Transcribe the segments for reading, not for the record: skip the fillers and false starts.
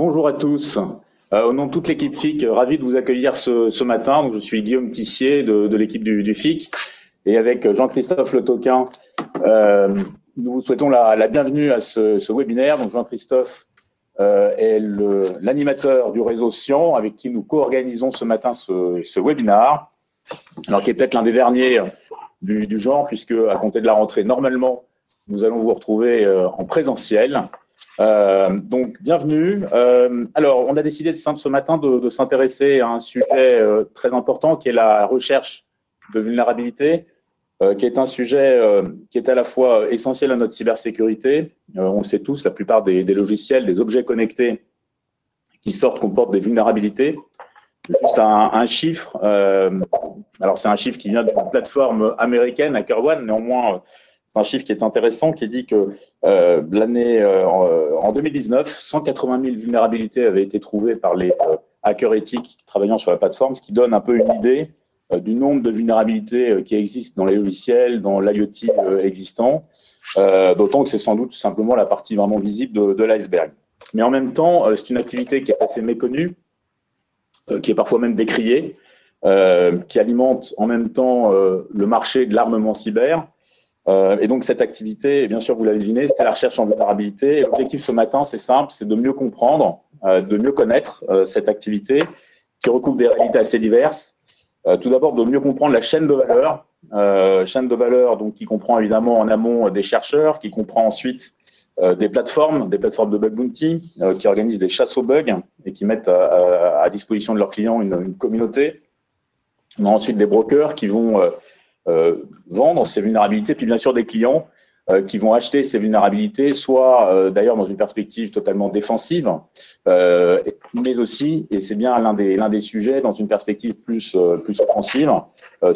Bonjour à tous. Au nom de toute l'équipe FIC, ravi de vous accueillir ce matin. Donc, je suis Guillaume Tissier de l'équipe du FIC et avec Jean-Christophe Le Toquin, nous vous souhaitons la bienvenue à ce webinaire. Donc Jean-Christophe est l'animateur du réseau Scian avec qui nous co-organisons ce matin ce webinaire, alors qui est peut-être l'un des derniers du genre, puisque à compter de la rentrée, normalement, nous allons vous retrouver en présentiel. Donc, bienvenue. Alors, on a décidé ce matin de s'intéresser à un sujet très important qui est la recherche de vulnérabilité, qui est un sujet qui est à la fois essentiel à notre cybersécurité. On le sait tous, la plupart des logiciels, des objets connectés qui sortent comportent des vulnérabilités. Juste un chiffre. Alors, c'est un chiffre qui vient d'une plateforme américaine, HackerOne, néanmoins. C'est un chiffre qui est intéressant, qui dit que en 2019, 180 000 vulnérabilités avaient été trouvées par les hackers éthiques travaillant sur la plateforme, ce qui donne un peu une idée du nombre de vulnérabilités qui existent dans les logiciels, dans l'IoT existant, d'autant que c'est sans doute simplement la partie vraiment visible de l'iceberg. Mais en même temps, c'est une activité qui est assez méconnue, qui est parfois même décriée, qui alimente en même temps le marché de l'armement cyber. Et donc, cette activité, bien sûr, vous l'avez deviné, c'est la recherche en vulnérabilité. L'objectif ce matin, c'est simple, c'est de mieux comprendre, de mieux connaître cette activité qui recouvre des réalités assez diverses. Tout d'abord, de mieux comprendre la chaîne de valeur donc, qui comprend évidemment en amont des chercheurs, qui comprend ensuite des plateformes de bug bounty, qui organisent des chasses aux bugs et qui mettent à disposition de leurs clients une communauté. On a ensuite des brokers qui vont vendre ces vulnérabilités, puis bien sûr des clients qui vont acheter ces vulnérabilités, soit d'ailleurs dans une perspective totalement défensive, mais aussi, et c'est bien l'un des sujets, dans une perspective plus offensive,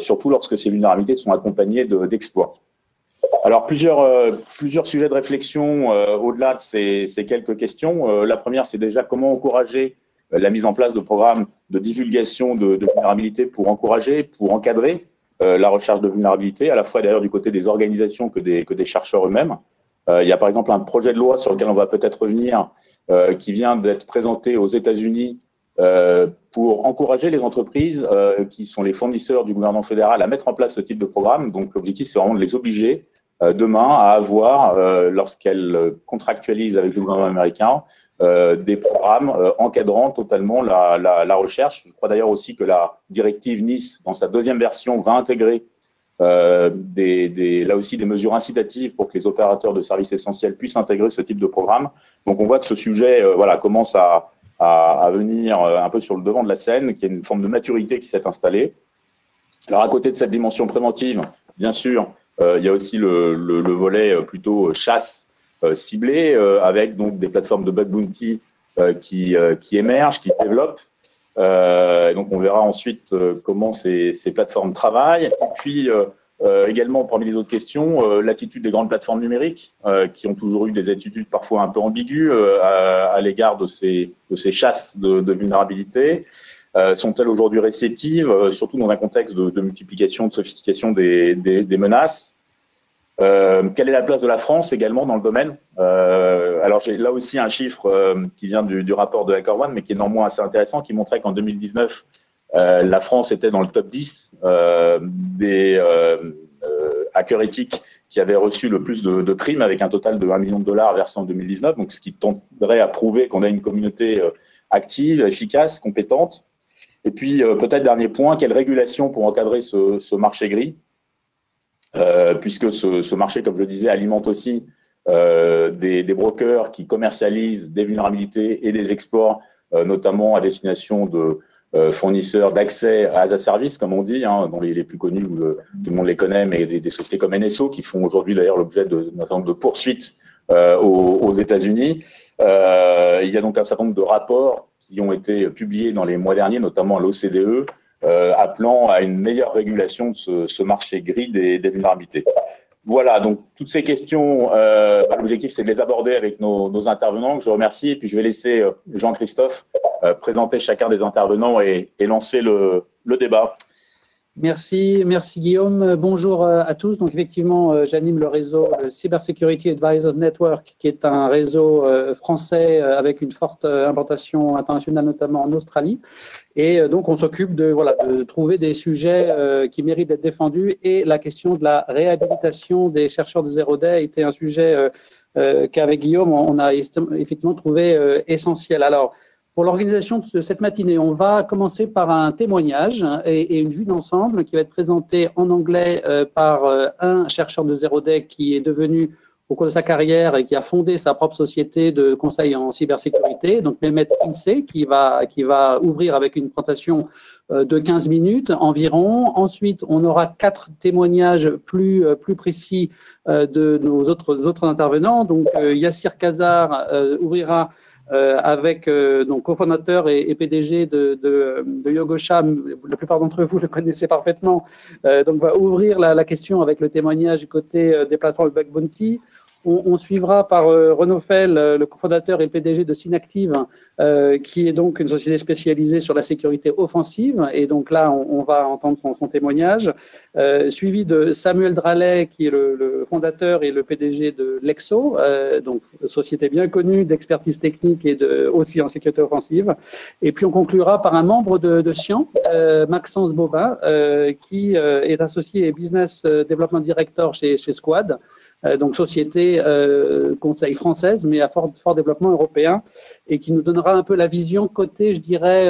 surtout lorsque ces vulnérabilités sont accompagnées d'exploits. Alors, plusieurs sujets de réflexion au-delà de ces quelques questions. La première, c'est déjà comment encourager la mise en place de programmes de divulgation de vulnérabilités pour encourager, pour encadrer la recherche de vulnérabilité, à la fois d'ailleurs du côté des organisations que des chercheurs eux-mêmes. Il y a par exemple un projet de loi sur lequel on va peut-être revenir, qui vient d'être présenté aux États-Unis pour encourager les entreprises qui sont les fournisseurs du gouvernement fédéral à mettre en place ce type de programme. Donc l'objectif, c'est vraiment de les obliger demain à avoir, lorsqu'elles contractualisent avec le gouvernement américain, des programmes encadrant totalement la recherche. Je crois d'ailleurs aussi que la directive Nice, dans sa deuxième version, va intégrer là aussi des mesures incitatives pour que les opérateurs de services essentiels puissent intégrer ce type de programme. Donc on voit que ce sujet commence à venir un peu sur le devant de la scène, qu'il y a une forme de maturité qui s'est installée. Alors à côté de cette dimension préventive, bien sûr, il y a aussi le volet plutôt chasse ciblé, avec donc des plateformes de bug bounty qui émergent, qui se développent. Donc on verra ensuite comment ces plateformes travaillent. Et puis également, parmi les autres questions, l'attitude des grandes plateformes numériques qui ont toujours eu des attitudes parfois un peu ambiguës à l'égard de ces chasses de vulnérabilité. Sont-elles aujourd'hui réceptives, surtout dans un contexte de multiplication, de sophistication des menaces? Quelle est la place de la France également dans le domaine? Alors j'ai là aussi un chiffre qui vient du rapport de HackerOne, mais qui est néanmoins assez intéressant, qui montrait qu'en 2019, la France était dans le top 10 des hackers éthiques qui avaient reçu le plus de primes, avec un total de $1 million versé en 2019, donc ce qui tendrait à prouver qu'on a une communauté active, efficace, compétente. Et puis peut-être dernier point, quelle régulation pour encadrer ce marché gris? Puisque ce marché, comme je le disais, alimente aussi des brokers qui commercialisent des vulnérabilités et des exploits, notamment à destination de fournisseurs d'accès as a service, comme on dit, dont les plus connus, tout le monde les connaît, mais des sociétés comme NSO, qui font aujourd'hui d'ailleurs l'objet d'un certain nombre de poursuites aux États-Unis. Il y a donc un certain nombre de rapports qui ont été publiés dans les mois derniers, notamment à l'OCDE, appelant à une meilleure régulation de ce marché gris des vulnérabilités. Voilà, donc toutes ces questions, l'objectif c'est de les aborder avec nos intervenants, que je remercie, et puis je vais laisser Jean-Christophe présenter chacun des intervenants et lancer le débat. Merci Guillaume. Bonjour à tous. Donc effectivement, j'anime le réseau Cybersecurity Advisors Network, qui est un réseau français avec une forte implantation internationale, notamment en Australie. Et donc on s'occupe de trouver des sujets qui méritent d'être défendus. Et la question de la réhabilitation des chercheurs de Zero Day a été un sujet qu'avec Guillaume on a effectivement trouvé essentiel. Alors, pour l'organisation de cette matinée, on va commencer par un témoignage et une vue d'ensemble qui va être présentée en anglais par un chercheur de Zero Day qui est devenu, au cours de sa carrière, et qui a fondé sa propre société de conseil en cybersécurité, donc Mehmet Ince, qui va ouvrir avec une présentation de 15 minutes environ. Ensuite, on aura 4 témoignages plus précis de nos autres intervenants. Donc, Yassir Kazar ouvrira avec donc cofondateur et PDG de Yogosha. La plupart d'entre vous le connaissez parfaitement. Donc, va ouvrir la question avec le témoignage du côté des plateformes Bug Bounty. On suivra par Renaud Fell, le cofondateur et le PDG de Synactive, qui est donc une société spécialisée sur la sécurité offensive. Et donc là, on va entendre son témoignage. Suivi de Samuel Dralet, qui est le fondateur et le PDG de Lexo, donc société bien connue d'expertise technique et aussi en sécurité offensive. Et puis on conclura par un membre de Scian, Maxence Bobin, qui est associé et business development director chez Squad. Donc société conseil française, mais à fort développement européen, et qui nous donnera un peu la vision côté, je dirais,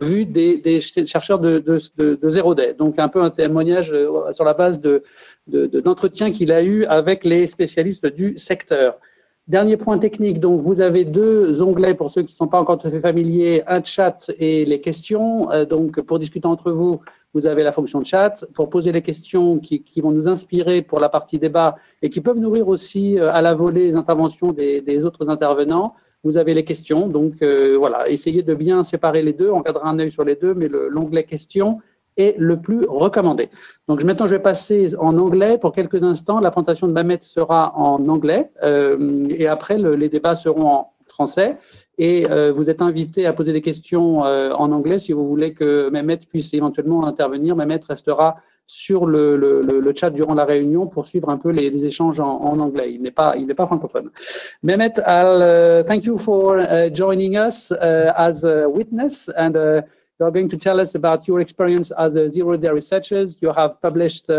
vue des chercheurs de Zero Day. Donc un peu un témoignage sur la base d'entretiens qu'il a eu avec les spécialistes du secteur. Dernier point technique, donc vous avez 2 onglets pour ceux qui ne sont pas encore tout à fait familiers, un chat et les questions. Donc pour discuter entre vous, vous avez la fonction de chat. Pour poser les questions qui vont nous inspirer pour la partie débat et qui peuvent nourrir aussi à la volée les interventions des autres intervenants, vous avez les questions. Donc voilà, essayez de bien séparer les deux, on gardera un œil sur les deux, mais l'onglet questions est le plus recommandé. Donc maintenant, je vais passer en anglais pour quelques instants. La présentation de Mehmet sera en anglais et après, les débats seront en français. Et vous êtes invité à poser des questions en anglais si vous voulez que Mehmet puisse éventuellement intervenir. Mehmet restera sur le chat durant la réunion pour suivre un peu les échanges en anglais. Il n'est pas francophone. Mehmet, I'll thank you for joining us as a witness, and you are going to tell us about your experience as a Zero Day researchers. You have published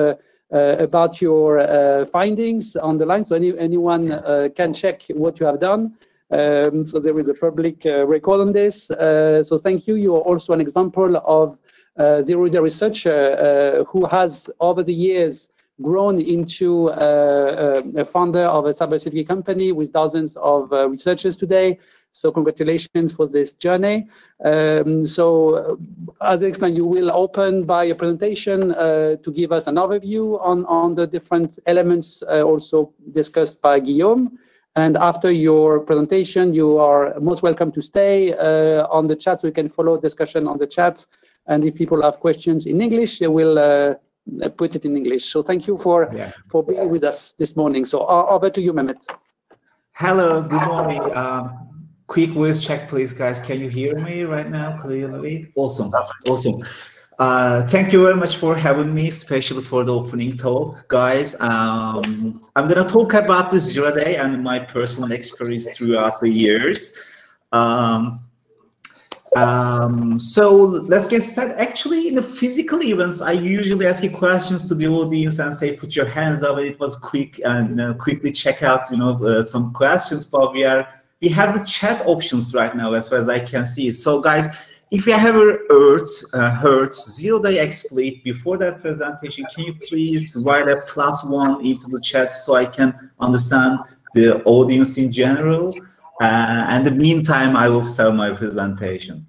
about your findings on the line, so anyone can check what you have done. So there is a public record on this. So thank you. You are also an example of Zero Day researcher who has, over the years, grown into a founder of a cybersecurity company with dozens of researchers today. So congratulations for this journey. So as I explained, you will open by a presentation to give us an overview on the different elements also discussed by Guillaume. And after your presentation, you are most welcome to stay on the chat. We can follow discussion on the chat. And if people have questions in English, they will put it in English. So thank you for being with us this morning. So over to you, Mehmet. Hello, good morning. Quick voice check, please, guys. Can you hear me right now clearly? Awesome, awesome. Thank you very much for having me, especially for the opening talk, guys. I'm going to talk about the Zero Day and my personal experience throughout the years. So let's get started. Actually, in the physical events, I usually ask you questions to the audience and say, put your hands up, and it was quick and quickly check out, some questions, but we have the chat options right now, as far as I can see. So guys, if you have heard Zero Day exploit before that presentation, can you please write a +1 into the chat so I can understand the audience in general? And in the meantime, I will start my presentation.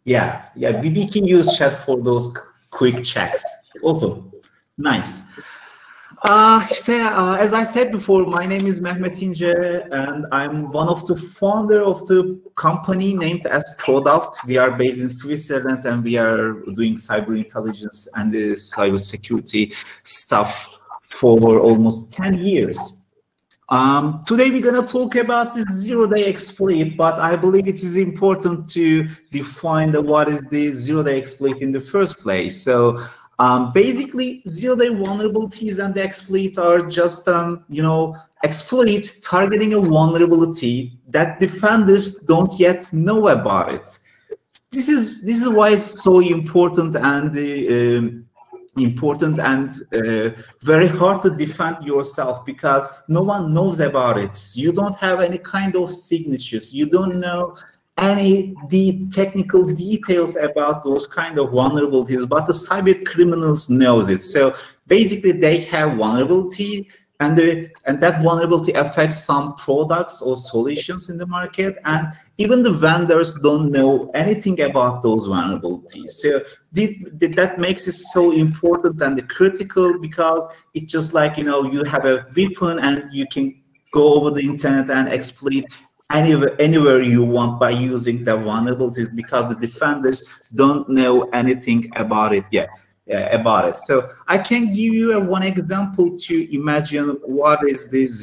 Yeah, we can use chat for those quick checks. Also, nice. As I said before, my name is Mehmet Ince, and I'm one of the founder of the company named as Product. We are based in Switzerland, and we are doing cyber intelligence and cyber security stuff for almost 10 years. Today we're going to talk about the zero-day exploit, but I believe it is important to define what is the zero-day exploit in the first place. So basically, zero-day vulnerabilities and the exploits are just exploit targeting a vulnerability that defenders don't yet know about it. This is why it's so important and very hard to defend yourself, because no one knows about it. You don't have any kind of signatures. You don't know any technical details about those kind of vulnerabilities, but the cyber criminals knows it. So basically, they have vulnerability, and that vulnerability affects some products or solutions in the market, and even the vendors don't know anything about those vulnerabilities. So that makes it so important and critical, because it's just like, you have a weapon and you can go over the internet and exploit anywhere you want by using the vulnerabilities, because the defenders don't know anything about it yet. So I can give you one example to imagine what is this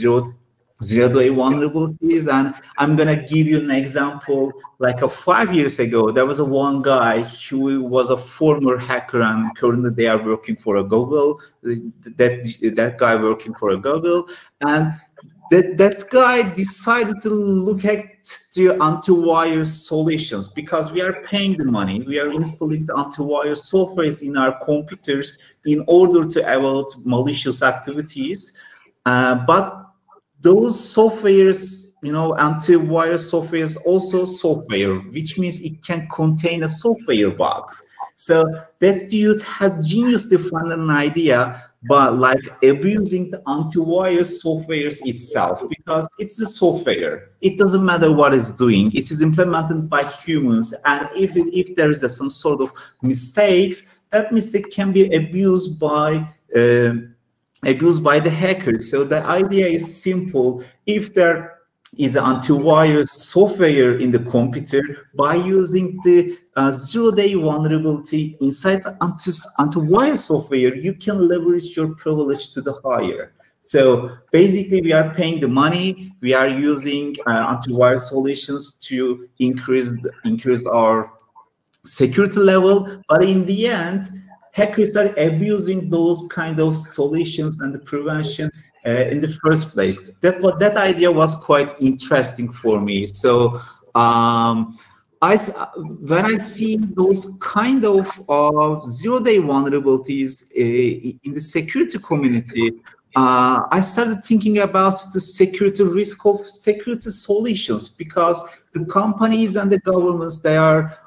zero-day vulnerabilities, and I'm gonna give you an example. Like 5 years ago, there was one guy who was a former hacker, and currently they are working for a Google. That guy working for a Google, and that guy decided to look at the antivirus solutions, because we are paying the money. We are installing the antivirus softwares in our computers in order to avoid malicious activities. But those softwares, antivirus software is also software, which means it can contain a software bug. So that dude has geniusly found an idea, but like abusing the antivirus softwares itself, because it's a software. It doesn't matter what it's doing. It is implemented by humans, and if there is some sort of mistakes, that mistake can be abused by the hackers. So the idea is simple. If there is an antivirus software in the computer, by using the zero-day vulnerability inside the antivirus software, you can leverage your privilege to the higher. So basically, we are paying the money. We are using antivirus solutions to increase our security level, but in the end, hackers are abusing those kind of solutions and the prevention in the first place. That idea was quite interesting for me. So when I see those kind of zero-day vulnerabilities in the security community, I started thinking about the security risk of security solutions, because the companies and the governments, they are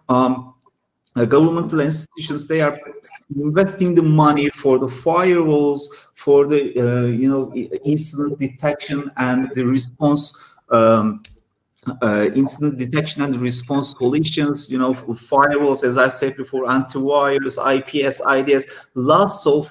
governmental institutions, they are investing the money for the firewalls, for the incident detection and the response, incident detection and response solutions. Firewalls, as I said before, antivirus, IPS, IDS, lots of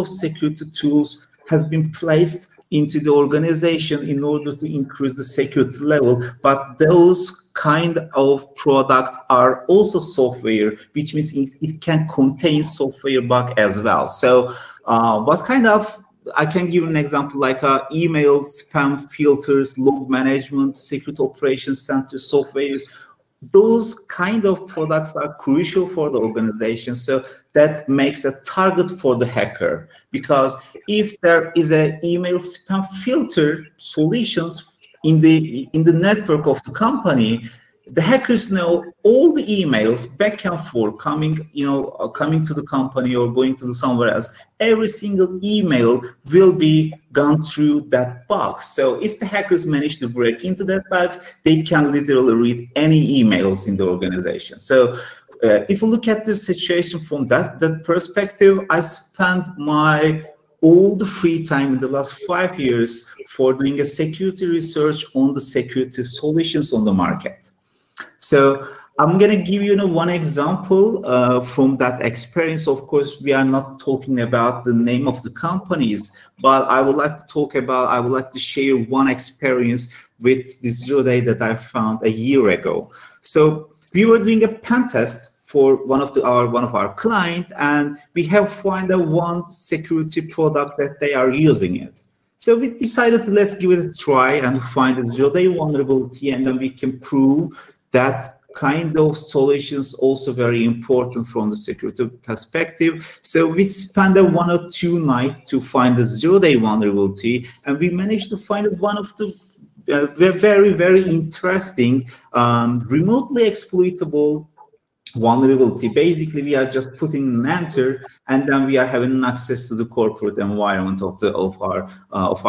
security tools has been placed into the organization in order to increase the security level. But those kind of products are also software, which means it can contain software bug as well. So what kind of, I can give an example like email spam filters, log management, security operations center softwares. Those kind of products are crucial for the organization. So that makes a target for the hacker, because if there is an email spam filter solutions in the network of the company, the hackers know all the emails back and forth coming to the company or going to somewhere else. Every single email will be gone through that box. So if the hackers manage to break into that box, they can literally read any emails in the organization. So if you look at the situation from that perspective, I spent all the free time in the last 5 years for doing a security research on the security solutions on the market. So I'm going to give you one example from that experience. Of course, we are not talking about the name of the companies, but I would like to share one experience with the zero-day that I found a year ago. So we were doing a pen test for one of our clients, and we have found one security product that they are using it. So we decided to let's give it a try and find a zero-day vulnerability, and then we can prove that kind of solutions also very important from the security perspective. So we spent 1 or 2 nights to find a zero-day vulnerability, and we managed to find one of the very, very interesting remotely exploitable vulnerability. Basically, we are just putting an enter, and then we are having access to the corporate environment of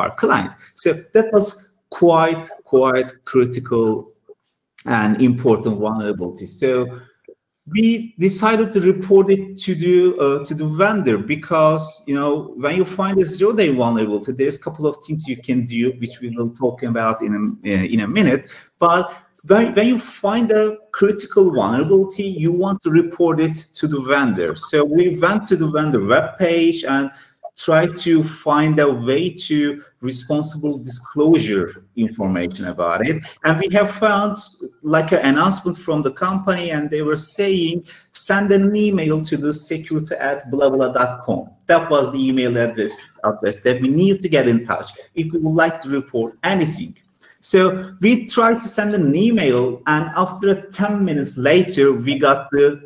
our client. So that was quite critical and important vulnerability. So we decided to report it to the vendor, because when you find a zero-day vulnerability, there's a couple of things you can do, which we will talk about in a minute. But when you find a critical vulnerability, you want to report it to the vendor. So we went to the vendor webpage and tried to find a way to responsible disclosure information about it. And we have found like an announcement from the company, and they were saying, send an email to the security@blabla.com. That was the email address that we need to get in touch if we would like to report anything. So we tried to send an email, and after 10 minutes later, we got the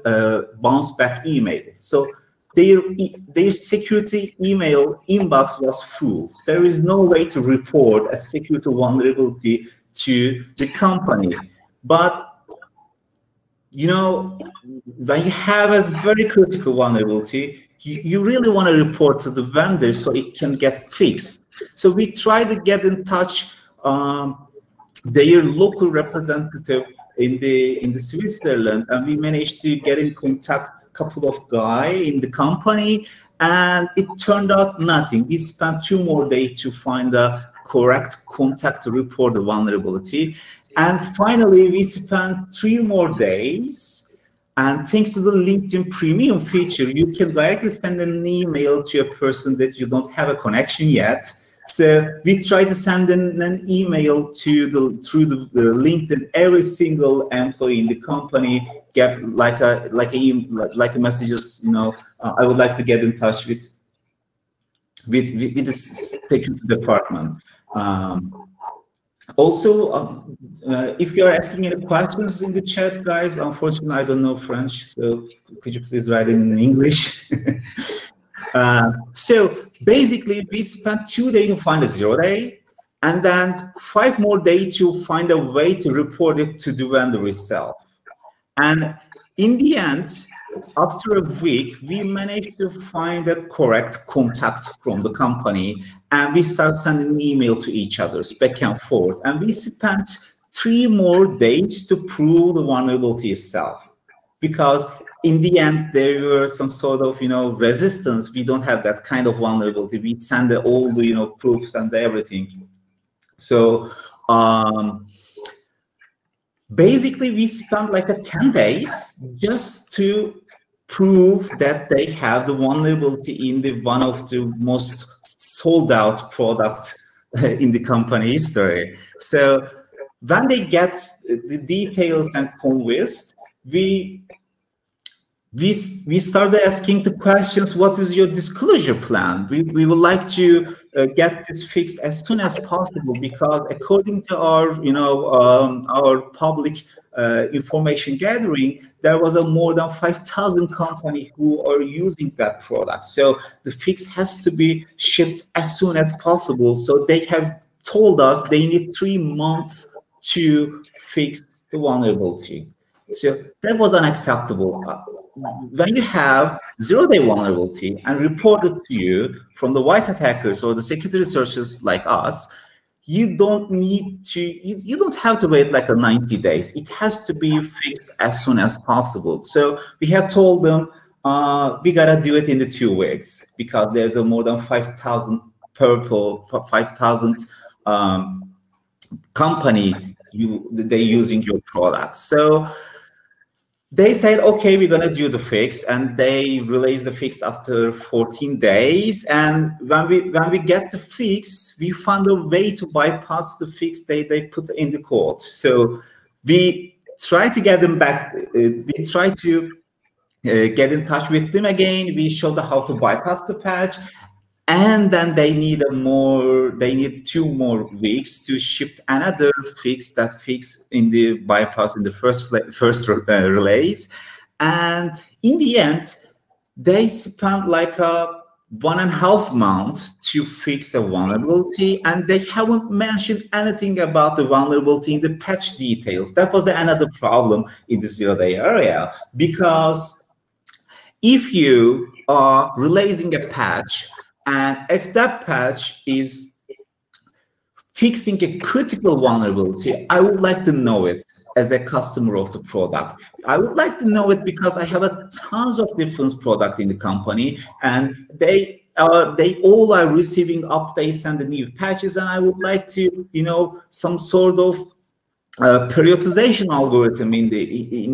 bounce back email. So their security email inbox was full. There is no way to report a security vulnerability to the company. But when you have a very critical vulnerability, you really want to report to the vendor so it can get fixed. So we tried to get in touch their local representative in the Switzerland, and we managed to get in contact couple of guys in the company, and it turned out nothing. We spent 2 more days to find the correct contact to report the vulnerability, and finally we spent 3 more days. And thanks to the LinkedIn Premium feature, you can directly send an email to a person that you don't have a connection yet. So we try to send an email through the LinkedIn. Every single employee in the company get like a messages. I would like to get in touch with the security department. Also, if you are asking any questions in the chat, guys, unfortunately I don't know French, so could you please write it in English? So basically, we spent 2 days to find a zero-day, and then 5 more days to find a way to report it to the vendor itself. And in the end, after a week, we managed to find a correct contact from the company, and we started sending an email to each other, back and forth. And we spent 3 more days to prove the vulnerability itself, because in the end, there were some sort of, resistance. We don't have that kind of vulnerability. We send all the, proofs and everything. So basically, we spent like 10 days just to prove that they have the vulnerability in one of the most sold out products in the company history. So when they get the details and convinced, we started asking the questions, what is your disclosure plan? We would like to get this fixed as soon as possible, because according to our public information gathering, there was more than 5,000 companies who are using that product. So the fix has to be shipped as soon as possible. So they have told us they need 3 months to fix the vulnerability. So that was unacceptable. When you have zero-day vulnerability and reported to you from the white attackers or the security researchers like us, you don't need to, you don't have to wait like 90 days. It has to be fixed as soon as possible. So we have told them, we gotta do it in the 2 weeks, because there's more than 5,000 company they're using your product. So they said, okay, we're gonna do the fix, and they released the fix after 14 days. And when we get the fix, we found a way to bypass the fix they put in the code. So we try to get them back. We try to get in touch with them again. We showed them how to bypass the patch, and then they need 2 more weeks to ship another fix, that fix in the bypass in the first relays. And in the end, they spent like 1.5 months to fix a vulnerability, and they haven't mentioned anything about the vulnerability in the patch details. That was another problem in the zero-day area, because if you are releasing a patch, and if that patch is fixing a critical vulnerability, I would like to know it as a customer of the product. I would like to know it because I have tons of different products in the company, and they all are receiving updates and the new patches, and I would like to, some sort of periodization algorithm in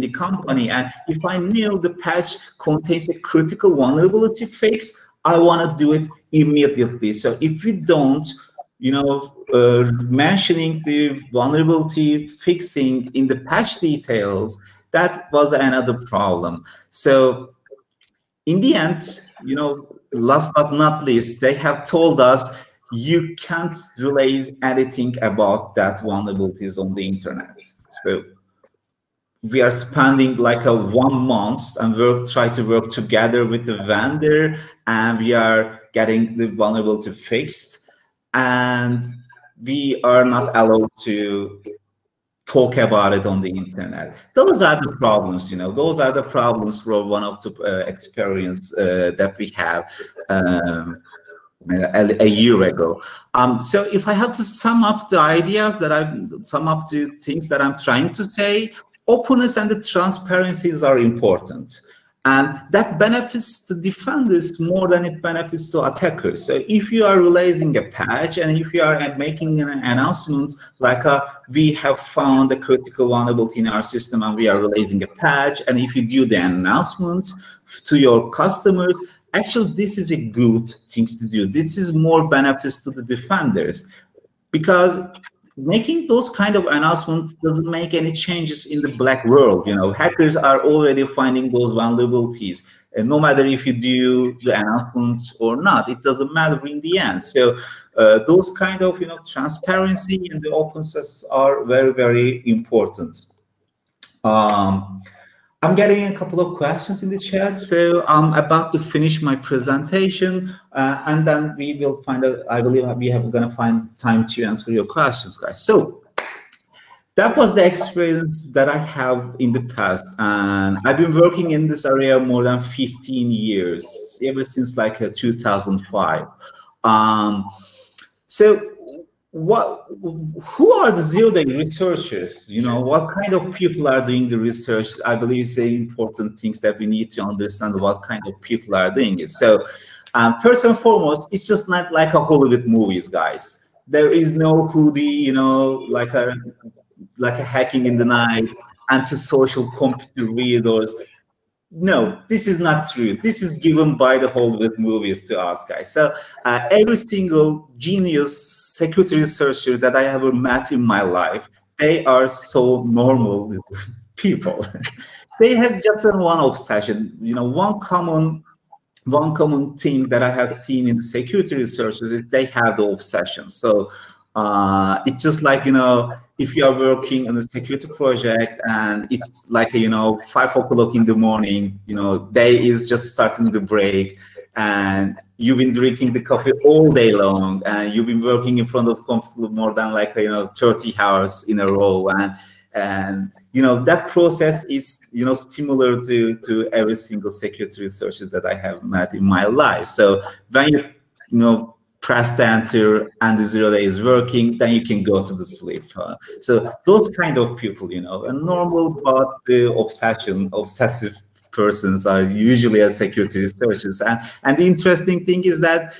the company. And if I knew the patch contains a critical vulnerability fix, I want to do it immediately. So if we don't, mentioning the vulnerability fixing in the patch details, that was another problem. So in the end, last but not least, they have told us you can't release anything about that vulnerabilities on the internet. So we are spending like 1 month and try to work together with the vendor, and we are getting the vulnerability fixed, and we are not allowed to talk about it on the internet. Those are the problems, those are the problems from one of the experience that we have a year ago. So if I have to sum up the ideas the things that I'm trying to say, openness and the transparencies are important. And that benefits the defenders more than it benefits the attackers. So if you are releasing a patch, and if you are making an announcement like we have found a critical vulnerability in our system and we are releasing a patch, and if you do the announcement to your customers, actually this is a good thing to do. This is more benefits to the defenders, because making those kind of announcements doesn't make any changes in the black world. Hackers are already finding those vulnerabilities, and no matter if you do the announcements or not, it doesn't matter in the end. So those kind of transparency and the openness are very, very important. I'm getting a couple of questions in the chat, so I'm about to finish my presentation, and then we will find out. I believe we are going to find time to answer your questions, guys. So that was the experience that I have in the past, and I've been working in this area more than 15 years, ever since like 2005. So who are the zero-day researchers? What kind of people are doing the research? I believe it's the important things that we need to understand what kind of people are doing it. So first and foremost, it's just not like a Hollywood movies, guys. There is no hoodie, like a hacking in the night, anti-social computer readers. No, this is not true. This is given by the Hollywood movies to us, guys. So every single genius security researcher that I ever met in my life, they are so normal people. They have just one obsession. One common thing that I have seen in security researchers is they have the obsession. So it's just like, if you are working on a security project and it's like, 5 o'clock in the morning, day is just starting the break, and you've been drinking the coffee all day long, and you've been working in front of the computer more than 30 hours in a row, and that process is similar to every single security researcher that I have met in my life. So when you press the enter and the zero-day is working, then you can go to the sleep. So those kind of people, a normal but the obsessive persons are usually as security researchers. And the interesting thing is that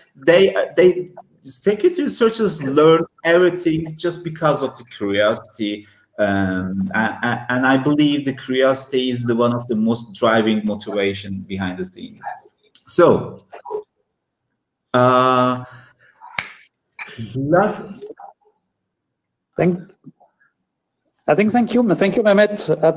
security researchers learn everything just because of the curiosity. And I believe the curiosity is one of the most driving motivation behind the scene. So thank you, Mehmet. I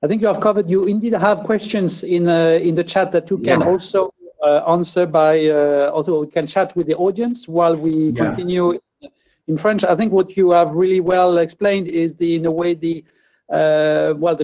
think you have covered. You indeed have questions in the chat that you can also answer by, also we can chat with the audience while we continue in French. I think what you have really well explained is in a way, the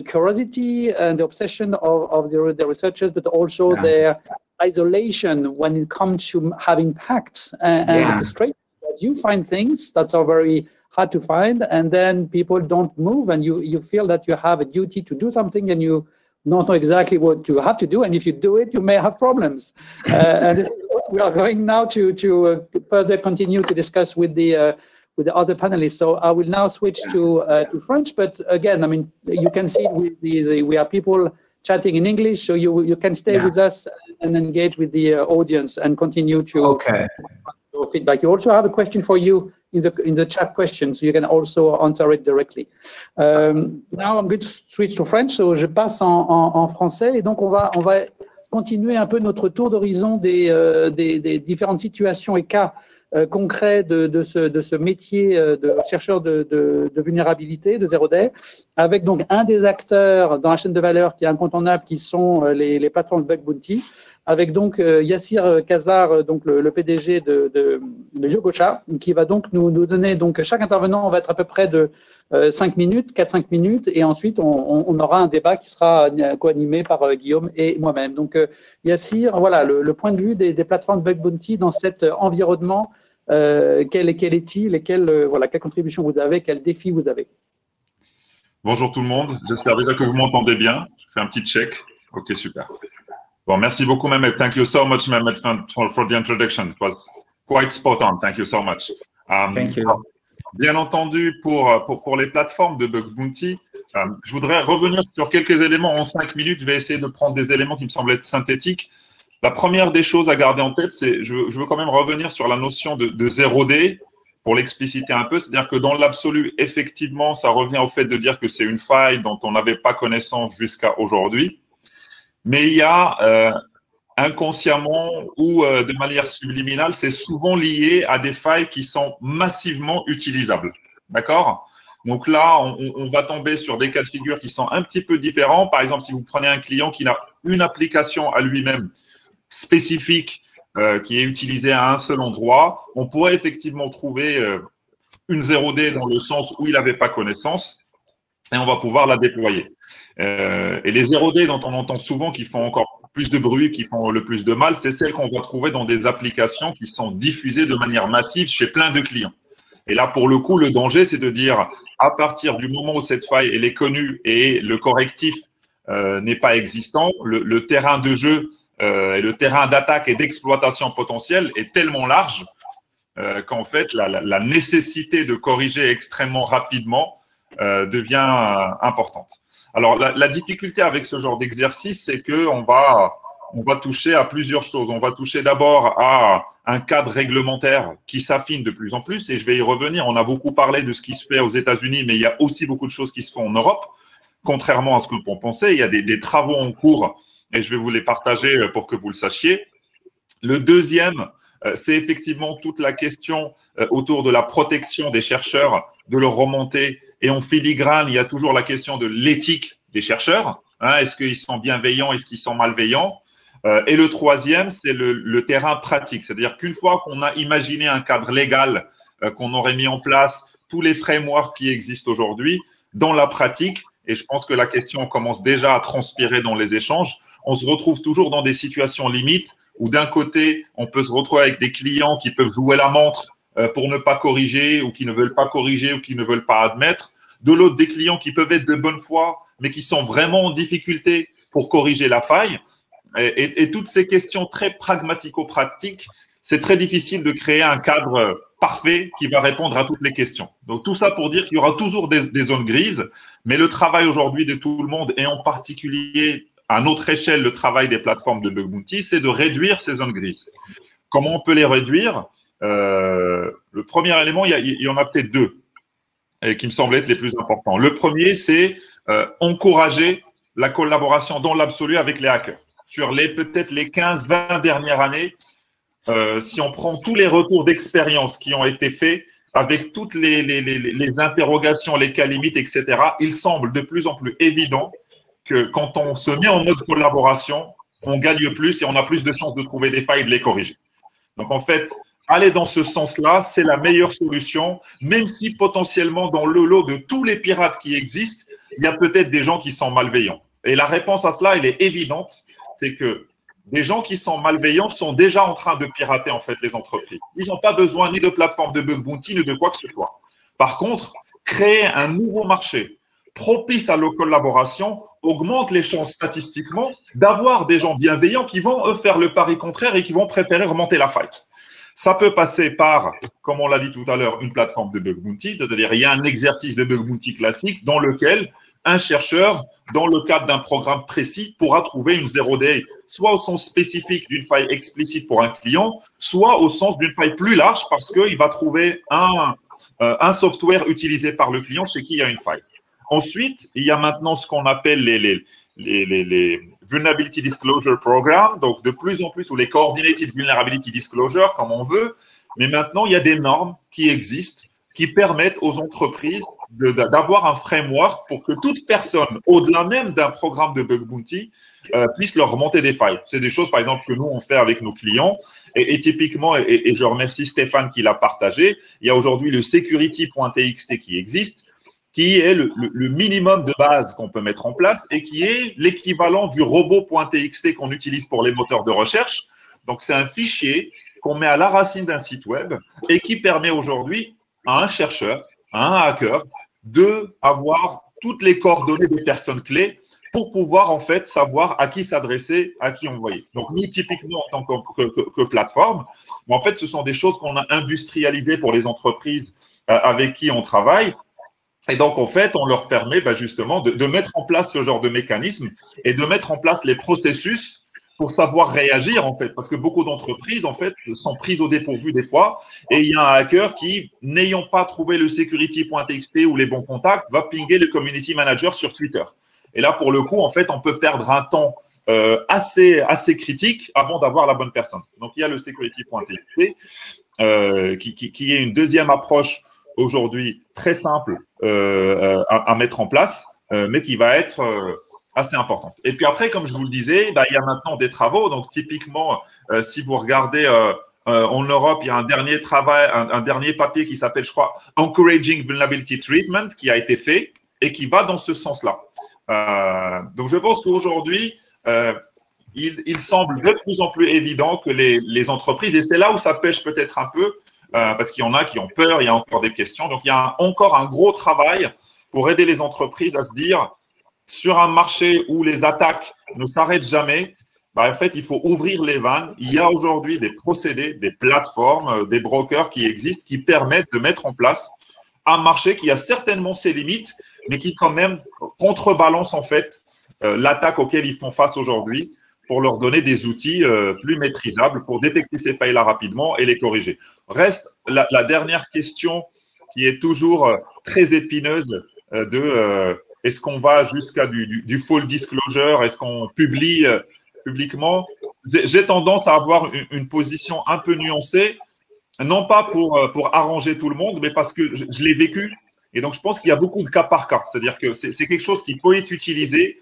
curiosity and the obsession of the researchers, but also their isolation when it comes to having facts and the frustration. You find things that are very hard to find, and then people don't move, and you feel that you have a duty to do something, and you don't know exactly what you have to do, and if you do it, you may have problems. And we are going now to further continue to discuss with the other panelists. So I will now switch to French, but again, I mean, you can see we have people chatting in English, so you can stay with us and engage with the audience and continue to feedback. You also have a question for you in the chat question, so you can also answer it directly. Now I'm going to switch to French, so je passe en français, et donc on va continuer un peu notre tour d'horizon des différentes situations et cas concrets de ce métier de chercheur de vulnérabilité, de Zero Day, avec donc un des acteurs dans la chaîne de valeur qui est incontournable, qui sont les plateformes Bug Bounty, avec donc Yassir Kazar, donc le PDG de Yogosha, qui va donc nous donner, donc chaque intervenant va être à peu près de 5 minutes, 4-5 minutes, et ensuite on aura un débat qui sera co-animé par Guillaume et moi-même. Donc Yassir, voilà le point de vue des plateformes Bug Bounty dans cet environnement, quel est-il et quelle contribution vous avez, quels défis vous avez? Bonjour tout le monde, j'espère déjà que vous m'entendez bien. Je fais un petit check. Ok, super. Bon, merci beaucoup, Mehmet. Thank you so much, Mehmet, for the introduction. It was quite spot on. Thank you so much. Thank you. Bien entendu, pour les plateformes de Bug Bounty, je voudrais revenir sur quelques éléments en 5 minutes. Je vais essayer de prendre des éléments qui me semblent être synthétiques. La première des choses à garder en tête, c'est je veux quand même revenir sur la notion de 0D pour l'expliciter un peu. C'est-à-dire que dans l'absolu, effectivement, ça revient au fait de dire que c'est une faille dont on n'avait pas connaissance jusqu'à aujourd'hui. Mais il y a inconsciemment ou de manière subliminale, c'est souvent lié à des failles qui sont massivement utilisables. D'accord? Donc là, on va tomber sur des cas de figure qui sont un petit peu différents. Par exemple, si vous prenez un client qui a une application à lui-même spécifique qui est utilisée à un seul endroit, on pourrait effectivement trouver une 0D dans le sens où il n'avait pas connaissance et on va pouvoir la déployer. Et les 0D dont on entend souvent qui font encore plus de bruit, qui font le plus de mal, c'est celles qu'on va trouver dans des applications qui sont diffusées de manière massive chez plein de clients. Et là, pour le coup, le danger, c'est de dire, à partir du moment où cette faille elle est connue et le correctif n'est pas existant, le terrain de jeu et le terrain d'attaque et d'exploitation potentielle est tellement large qu'en fait, la nécessité de corriger extrêmement rapidement devient importante. Alors, la difficulté avec ce genre d'exercice, c'est qu'on va toucher à plusieurs choses. On va toucher d'abord à un cadre réglementaire qui s'affine de plus en plus, et je vais y revenir. On a beaucoup parlé de ce qui se fait aux États-Unis, mais il y a aussi beaucoup de choses qui se font en Europe. Contrairement à ce que l'on pensait, il y a des travaux en cours, et je vais vous les partager pour que vous le sachiez. Le deuxième, c'est effectivement toute la question autour de la protection des chercheurs, de leur remontée. Et en filigrane, il y a toujours la question de l'éthique des chercheurs. Hein, est-ce qu'ils sont bienveillants, est-ce qu'ils sont malveillants? Et le troisième, c'est le terrain pratique. C'est-à-dire qu'une fois qu'on a imaginé un cadre légal, qu'on aurait mis en place tous les frameworks qui existent aujourd'hui, dans la pratique, et je pense que la question commence déjà à transpirer dans les échanges, on se retrouve toujours dans des situations limites où d'un côté, on peut se retrouver avec des clients qui peuvent jouer la montre pour ne pas corriger ou qui ne veulent pas corriger ou qui ne veulent pas admettre. De l'autre, des clients qui peuvent être de bonne foi, mais qui sont vraiment en difficulté pour corriger la faille. Et toutes ces questions très pragmatico-pratiques, c'est très difficile de créer un cadre parfait qui va répondre à toutes les questions. Donc, tout ça pour dire qu'il y aura toujours des zones grises, mais le travail aujourd'hui de tout le monde, et en particulier à notre échelle, le travail des plateformes de Bug Bounty, c'est de réduire ces zones grises. Comment on peut les réduire? Le premier élément, il y en a peut-être deux qui me semblent être les plus importants. Le premier, c'est encourager la collaboration dans l'absolu avec les hackers. Sur peut-être les 15-20 dernières années, si on prend tous les retours d'expérience qui ont été faits, avec toutes les interrogations, les cas limites, etc., il semble de plus en plus évident que quand on se met en mode collaboration, on gagne plus et on a plus de chances de trouver des failles et de les corriger. Donc, en fait, aller dans ce sens-là, c'est la meilleure solution, même si potentiellement, dans le lot de tous les pirates qui existent, il y a peut-être des gens qui sont malveillants. Et la réponse à cela, elle est évidente, c'est que des gens qui sont malveillants sont déjà en train de pirater, en fait, les entreprises. Ils n'ont pas besoin ni de plateforme de bug bounty, ni de quoi que ce soit. Par contre, créer un nouveau marché propice à la collaboration augmente les chances statistiquement d'avoir des gens bienveillants qui vont eux, faire le pari contraire et qui vont préférer remonter la faille. Ça peut passer par, comme on l'a dit tout à l'heure, une plateforme de bug bounty, c'est-à-dire il y a un exercice de bug bounty classique dans lequel un chercheur, dans le cadre d'un programme précis, pourra trouver une zero day, soit au sens spécifique d'une faille explicite pour un client, soit au sens d'une faille plus large parce qu'il va trouver un software utilisé par le client chez qui il y a une faille. Ensuite, il y a maintenant ce qu'on appelle les Vulnerability Disclosure Programs, donc de plus en plus, ou les Coordinated Vulnerability Disclosure, comme on veut, mais maintenant, il y a des normes qui existent qui permettent aux entreprises d'avoir un framework pour que toute personne, au-delà même d'un programme de bug bounty, puisse leur remonter des failles. C'est des choses, par exemple, que nous, on fait avec nos clients. Et typiquement, et je remercie Stéphane qui l'a partagé, il y a aujourd'hui le security.txt qui existe, qui est le minimum de base qu'on peut mettre en place et qui est l'équivalent du robot.txt qu'on utilise pour les moteurs de recherche. Donc, c'est un fichier qu'on met à la racine d'un site web et qui permet aujourd'hui à un chercheur, à un hacker, d'avoir toutes les coordonnées des personnes clés pour pouvoir en fait savoir à qui s'adresser, à qui envoyer. Donc, nous, typiquement, en tant que plateforme, en fait, ce sont des choses qu'on a industrialisées pour les entreprises avec qui on travaille. Et donc, en fait, on leur permet justement de mettre en place ce genre de mécanisme et de mettre en place les processus pour savoir réagir, en fait. Parce que beaucoup d'entreprises, en fait, sont prises au dépourvu des fois. Et il y a un hacker qui, n'ayant pas trouvé le security.txt ou les bons contacts, va pinguer le community manager sur Twitter. Et là, pour le coup, en fait, on peut perdre un temps assez critique avant d'avoir la bonne personne. Donc, il y a le security.txt qui est une deuxième approche aujourd'hui très simple à mettre en place, mais qui va être assez importante. Et puis après, comme je vous le disais, il y a maintenant des travaux. Donc, typiquement, si vous regardez en Europe, il y a un dernier travail, un dernier papier qui s'appelle, je crois, Encouraging Vulnerability Treatment, qui a été fait et qui va dans ce sens-là. Donc, je pense qu'aujourd'hui, il semble de plus en plus évident que les entreprises, et c'est là où ça pêche peut-être un peu, parce qu'il y en a qui ont peur, il y a encore des questions. Donc, il y a encore un gros travail pour aider les entreprises à se dire, sur un marché où les attaques ne s'arrêtent jamais, en fait, il faut ouvrir les vannes. Il y a aujourd'hui des procédés, des plateformes, des brokers qui existent, qui permettent de mettre en place un marché qui a certainement ses limites, mais qui quand même contrebalance en fait l'attaque auquel ils font face aujourd'hui pour leur donner des outils plus maîtrisables pour détecter ces failles-là rapidement et les corriger. Reste la dernière question qui est toujours très épineuse est-ce qu'on va jusqu'à du full disclosure? Est-ce qu'on publie publiquement? J'ai tendance à avoir une position un peu nuancée, non pas pour arranger tout le monde, mais parce que je l'ai vécu. Et donc, je pense qu'il y a beaucoup de cas par cas. C'est-à-dire que c'est quelque chose qui peut être utilisé,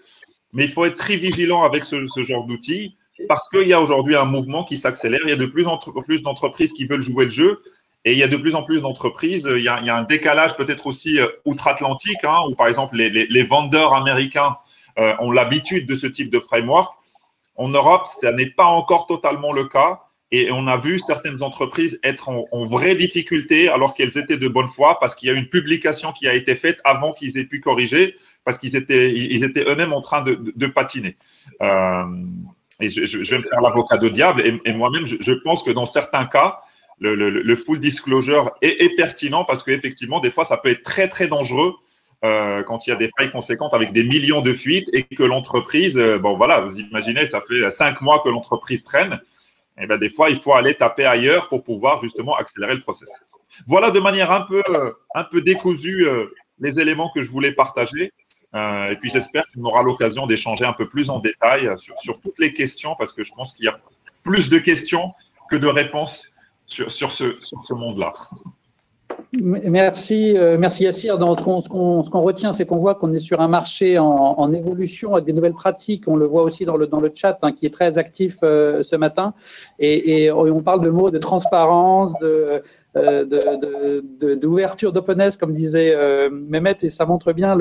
mais il faut être très vigilant avec ce genre d'outils parce qu'il y a aujourd'hui un mouvement qui s'accélère. Il y a de plus en plus d'entreprises qui veulent jouer le jeu. Et il y a de plus en plus d'entreprises, il y a un décalage peut-être aussi outre-Atlantique, où par exemple les vendeurs américains ont l'habitude de ce type de framework. En Europe, ça n'est pas encore totalement le cas. Et on a vu certaines entreprises être en vraie difficulté alors qu'elles étaient de bonne foi parce qu'il y a une publication qui a été faite avant qu'ils aient pu corriger parce qu'ils étaient eux-mêmes en train de patiner. Et je vais me faire l'avocat du diable. Et moi-même, je pense que dans certains cas, le full disclosure est pertinent parce qu'effectivement, des fois, ça peut être très, très dangereux quand il y a des failles conséquentes avec des millions de fuites et que l'entreprise, vous imaginez, ça fait 5 mois que l'entreprise traîne. Et des fois, il faut aller taper ailleurs pour pouvoir justement accélérer le process. Voilà de manière un peu décousue les éléments que je voulais partager. Et puis, j'espère qu'on aura l'occasion d'échanger un peu plus en détail sur toutes les questions parce que je pense qu'il y a plus de questions que de réponses sur ce monde-là. Merci, merci Yassir. Donc, ce qu'on retient, c'est qu'on voit qu'on est sur un marché en évolution avec des nouvelles pratiques. On le voit aussi dans le chat qui est très actif ce matin. Et on parle de mots de transparence, d'ouverture, d'openness, comme disait Mehmet, et ça montre bien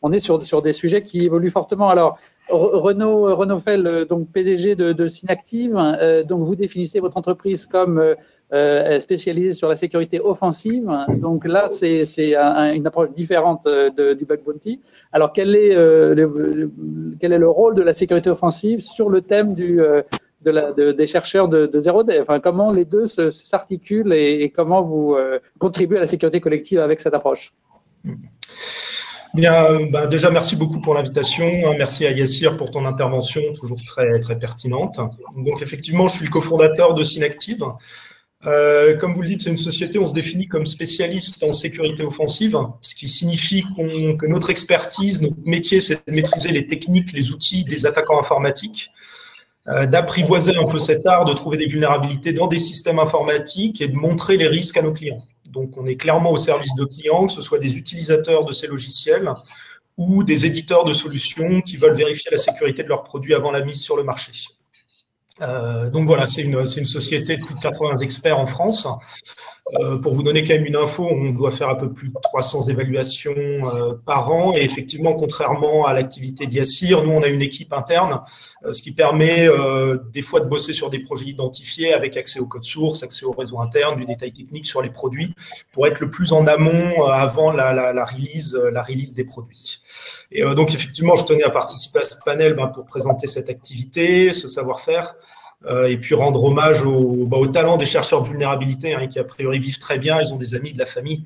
on est sur des sujets qui évoluent fortement. Alors, Renaud Fell, donc PDG de Synactive, donc vous définissez votre entreprise comme spécialisée sur la sécurité offensive. Donc là, c'est une approche différente du bug bounty. Alors, quel est le rôle de la sécurité offensive sur le thème des chercheurs de Zero Day? Enfin, comment les deux s'articulent et comment vous contribuez à la sécurité collective avec cette approche? Bien, déjà, merci beaucoup pour l'invitation. Merci à Yassir pour ton intervention, toujours très, très pertinente. Donc, effectivement, je suis le cofondateur de Synactive. Comme vous le dites, c'est une société, on se définit comme spécialiste en sécurité offensive, ce qui signifie que notre expertise, notre métier, c'est de maîtriser les techniques, les outils des attaquants informatiques, d'apprivoiser un peu cet art, de trouver des vulnérabilités dans des systèmes informatiques et de montrer les risques à nos clients. Donc, on est clairement au service de clients, que ce soit des utilisateurs de ces logiciels ou des éditeurs de solutions qui veulent vérifier la sécurité de leurs produits avant la mise sur le marché. Donc voilà, c'est une société de plus de 80 experts en France. Pour vous donner quand même une info, on doit faire un peu plus de 300 évaluations par an. Et effectivement, contrairement à l'activité d'Yassir, nous, on a une équipe interne, ce qui permet des fois de bosser sur des projets identifiés avec accès au code source, accès au réseau interne, du détail technique sur les produits, pour être le plus en amont avant la release des produits. Et donc, effectivement, je tenais à participer à ce panel pour présenter cette activité, ce savoir-faire, et puis rendre hommage au talent des chercheurs de vulnérabilité qui, a priori, vivent très bien. Ils ont des amis, de la famille.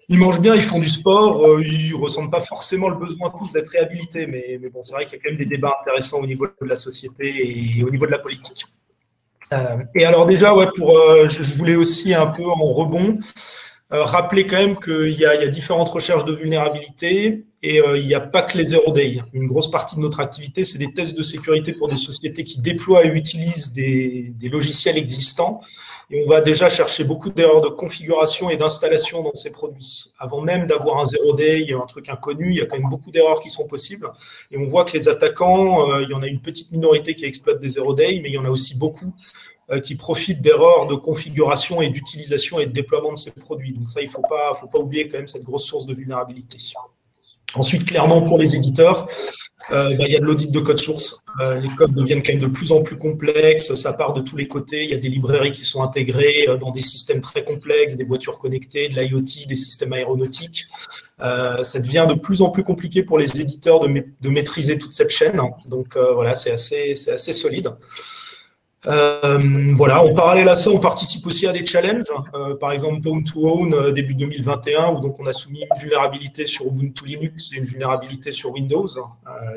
Ils mangent bien, ils font du sport. Ils ne ressentent pas forcément le besoin tous d'être réhabilités. Mais bon, c'est vrai qu'il y a quand même des débats intéressants au niveau de la société et au niveau de la politique. Et alors déjà, ouais, je voulais aussi un peu en rebond rappeler quand même qu'il y a différentes recherches de vulnérabilité et il n'y a pas que les Zero Day. Une grosse partie de notre activité, c'est des tests de sécurité pour des sociétés qui déploient et utilisent des logiciels existants. Et on va déjà chercher beaucoup d'erreurs de configuration et d'installation dans ces produits. Avant même d'avoir un Zero Day, un truc inconnu, il y a quand même beaucoup d'erreurs qui sont possibles. Et on voit que les attaquants, il y en a une petite minorité qui exploite des Zero Day, mais il y en a aussi beaucoup qui profitent d'erreurs de configuration et d'utilisation et de déploiement de ces produits. Donc ça, il ne faut pas oublier quand même cette grosse source de vulnérabilité. Ensuite, clairement, pour les éditeurs, il y a de l'audit de code source. Les codes deviennent quand même de plus en plus complexes, ça part de tous les côtés. Il y a des librairies qui sont intégrées dans des systèmes très complexes, des voitures connectées, de l'IoT, des systèmes aéronautiques. Ça devient de plus en plus compliqué pour les éditeurs de maîtriser toute cette chaîne. Donc voilà, c'est assez solide. Voilà, en parallèle à ça, on participe aussi à des challenges, par exemple Pwn to Own début 2021, où donc on a soumis une vulnérabilité sur Ubuntu Linux et une vulnérabilité sur Windows.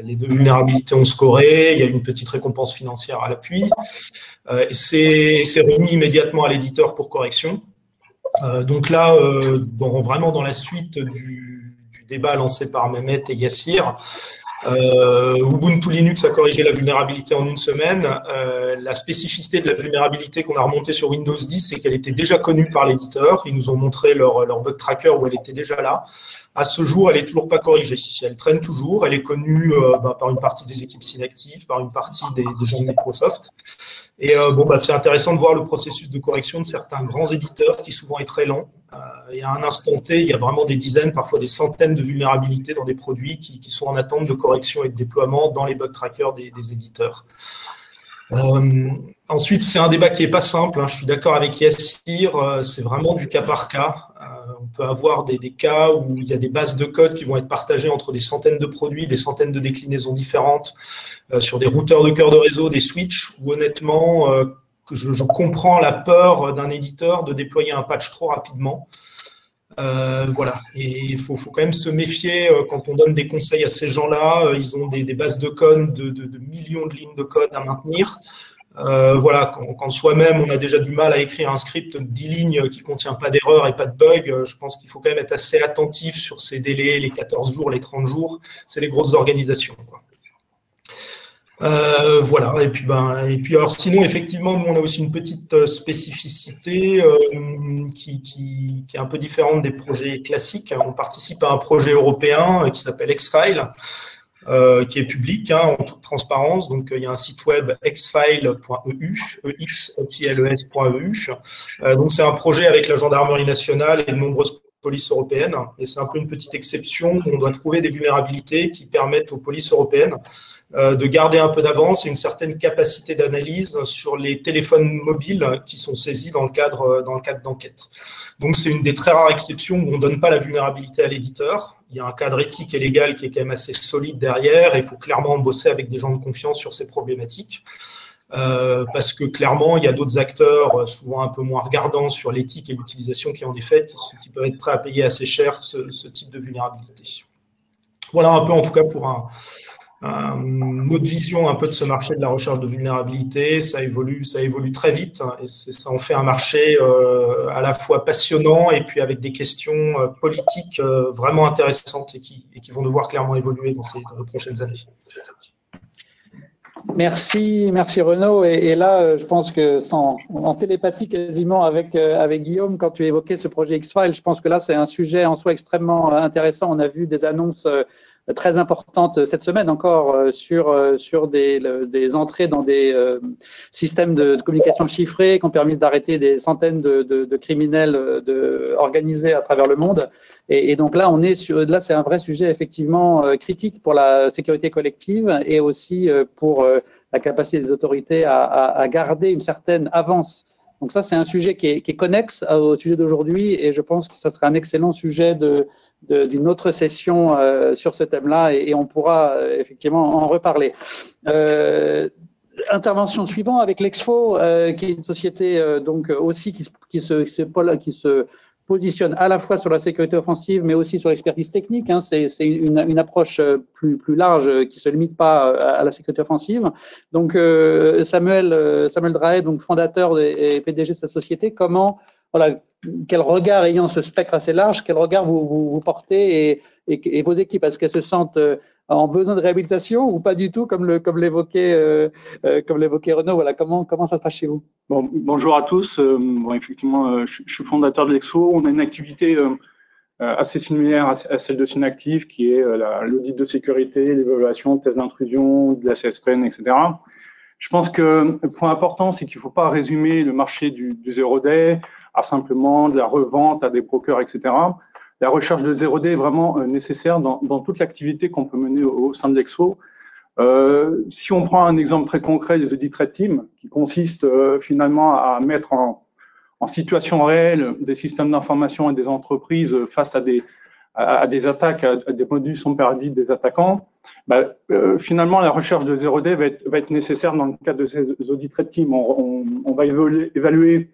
Les deux vulnérabilités ont scoré, il y a une petite récompense financière à l'appui. C'est remis immédiatement à l'éditeur pour correction. Donc là, vraiment dans la suite du débat lancé par Mehmet et Yassir, Ubuntu Linux a corrigé la vulnérabilité en une semaine. La spécificité de la vulnérabilité qu'on a remontée sur Windows 10, c'est qu'elle était déjà connue par l'éditeur. Ils nous ont montré leur bug tracker où elle était déjà là. À ce jour, elle n'est toujours pas corrigée. Elle traîne toujours. Elle est connue par une partie des équipes Synactive, par une partie des gens de Microsoft. Et c'est intéressant de voir le processus de correction de certains grands éditeurs qui souvent est très lent. Et à un instant T, il y a vraiment des dizaines, parfois des centaines de vulnérabilités dans des produits qui sont en attente de correction et de déploiement dans les bug trackers des éditeurs. Ensuite, c'est un débat qui n'est pas simple. Je suis d'accord avec Yassir, c'est vraiment du cas par cas. On peut avoir des cas où il y a des bases de code qui vont être partagées entre des centaines de produits, des centaines de déclinaisons différentes, sur des routeurs de cœur de réseau, des switches, où honnêtement, je comprends la peur d'un éditeur de déployer un patch trop rapidement. Voilà, et il faut quand même se méfier quand on donne des conseils à ces gens-là. Ils ont des bases de code de millions de lignes de code à maintenir. Voilà, quand soi-même on a déjà du mal à écrire un script de 10 lignes qui ne contient pas d'erreur et pas de bug, je pense qu'il faut quand même être assez attentif sur ces délais, les 14 jours, les 30 jours. C'est les grosses organisations, quoi. Voilà, et puis alors sinon effectivement nous on a aussi une petite spécificité qui est un peu différente des projets classiques. On participe à un projet européen qui s'appelle Xfile, qui est public en toute transparence. Donc il y a un site web xfile.eu, exfiles.eu. Donc c'est un projet avec la gendarmerie nationale et de nombreuses polices européennes, et c'est un peu une petite exception où on doit trouver des vulnérabilités qui permettent aux polices européennes de garder un peu d'avance et une certaine capacité d'analyse sur les téléphones mobiles qui sont saisis dans le cadre d'enquête. Donc, c'est une des très rares exceptions où on ne donne pas la vulnérabilité à l'éditeur. Il y a un cadre éthique et légal qui est quand même assez solide derrière, et il faut clairement bosser avec des gens de confiance sur ces problématiques. Parce que clairement, il y a d'autres acteurs, souvent un peu moins regardants sur l'éthique et l'utilisation qui en est faite, qui peuvent être prêts à payer assez cher ce type de vulnérabilité. Voilà un peu en tout cas pour notre vision un peu de ce marché de la recherche de vulnérabilité. Ça évolue très vite, et ça en fait un marché à la fois passionnant et puis avec des questions politiques vraiment intéressantes et qui vont devoir clairement évoluer dans les prochaines années. Merci Renaud. Et là, je pense que en télépathie quasiment avec Guillaume, quand tu évoquais ce projet Xfile, je pense que là, c'est un sujet en soi extrêmement intéressant. On a vu des annonces très importantes cette semaine encore sur des entrées dans des systèmes de communication chiffrés qui ont permis d'arrêter des centaines de criminels organisés à travers le monde. Et donc là, là, c'est un vrai sujet effectivement critique pour la sécurité collective et aussi pour la capacité des autorités à garder une certaine avance. Donc ça, c'est un sujet qui est connexe au sujet d'aujourd'hui, et je pense que ça serait un excellent sujet d'une autre session sur ce thème-là, et on pourra effectivement en reparler. Intervention suivante avec l'Exfo, qui est une société donc aussi qui se positionne à la fois sur la sécurité offensive, mais aussi sur l'expertise technique. C'est une approche plus large qui ne se limite pas à la sécurité offensive. Donc, Samuel Drahet, donc fondateur et PDG de cette société, quel regard, ayant ce spectre assez large, quel regard vous portez et vos équipes, est-ce qu'elles se sentent en besoin de réhabilitation ou pas du tout, comme l'évoquait Renaud? Voilà, comment ça se passe chez vous? Bonjour à tous. Effectivement, je suis fondateur de l'Exfo. On a une activité assez similaire à celle de Synactive, qui est l'audit de sécurité, l'évaluation, test d'intrusion, de la CSPN, etc. Je pense que le point important, c'est qu'il ne faut pas résumer le marché du zero day à simplement de la revente à des brokers, etc. La recherche de zero day est vraiment nécessaire dans toute l'activité qu'on peut mener au sein de l'Exfo. Si on prend un exemple très concret des audit red team, qui consiste finalement à mettre en situation réelle des systèmes d'information et des entreprises face à des attaques, à des modus operandi des attaquants, finalement, la recherche de zero day va être nécessaire dans le cadre de ces audit red team. On va évaluer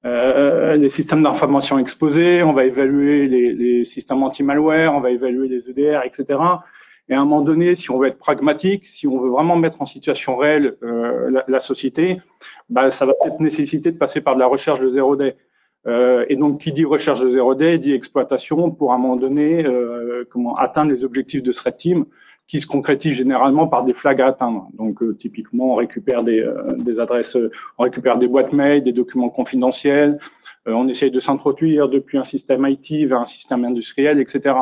les systèmes d'information exposés, on va évaluer les systèmes anti-malware, on va évaluer les EDR, etc. Et à un moment donné, si on veut être pragmatique, si on veut vraiment mettre en situation réelle la société, ça va peut-être nécessiter de passer par de la recherche de zero day. Et donc, qui dit recherche de zero day, dit exploitation pour à un moment donné atteindre les objectifs de ce red team, qui se concrétise généralement par des flags à atteindre. Donc, typiquement, on récupère des adresses, on récupère des boîtes mail, des documents confidentiels, on essaye de s'introduire depuis un système IT vers un système industriel, etc.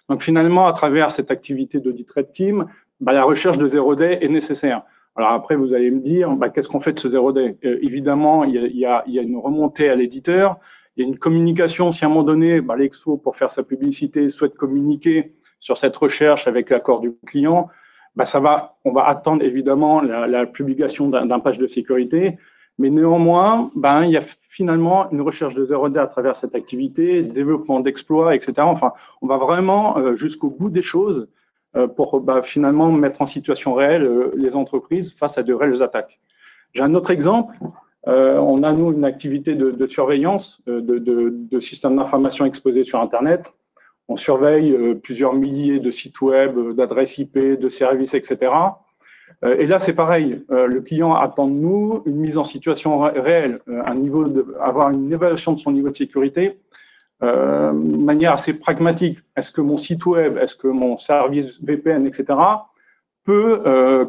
Donc, finalement, à travers cette activité d'audit red team, la recherche de zero day est nécessaire. Alors après, vous allez me dire, qu'est-ce qu'on fait de ce zero day? Évidemment, il y a une remontée à l'éditeur, il y a une communication. Si à un moment donné, l'Exfo, pour faire sa publicité, souhaite communiquer sur cette recherche avec l'accord du client, on va attendre évidemment la publication d'un page de sécurité. Mais néanmoins, il y a finalement une recherche de zero day à travers cette activité, développement d'exploits, etc. Enfin, on va vraiment jusqu'au bout des choses pour finalement mettre en situation réelle les entreprises face à de réelles attaques. J'ai un autre exemple. On a, nous, une activité de surveillance de systèmes d'information exposés sur Internet. On surveille plusieurs milliers de sites web, d'adresses IP, de services, etc. Et là, c'est pareil. Le client attend de nous une mise en situation réelle, avoir une évaluation de son niveau de sécurité de manière assez pragmatique. Est-ce que mon site web, est-ce que mon service VPN, etc., peut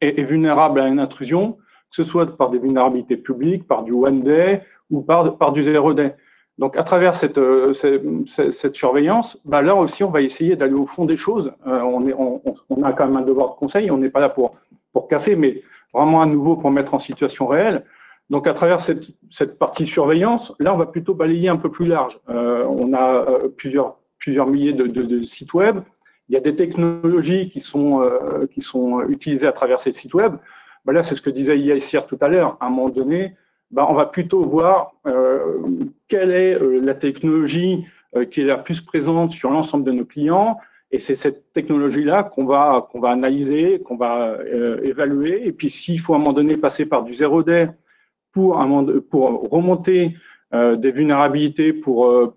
est vulnérable à une intrusion, que ce soit par des vulnérabilités publiques, par du one day ou par du zero day. Donc, à travers cette surveillance, là aussi, on va essayer d'aller au fond des choses. On a quand même un devoir de conseil, on n'est pas là pour casser, mais vraiment à nouveau pour mettre en situation réelle. Donc, à travers cette partie surveillance, là, on va plutôt balayer un peu plus large. On a plusieurs milliers de sites web. Il y a des technologies qui sont utilisées à travers ces sites web. Là, c'est ce que disait Yassir tout à l'heure. À un moment donné, on va plutôt voir quelle est la technologie qui est la plus présente sur l'ensemble de nos clients. Et c'est cette technologie-là qu'on va analyser, qu'on va évaluer. Et puis, s'il faut à un moment donné passer par du zero day pour remonter des vulnérabilités, pour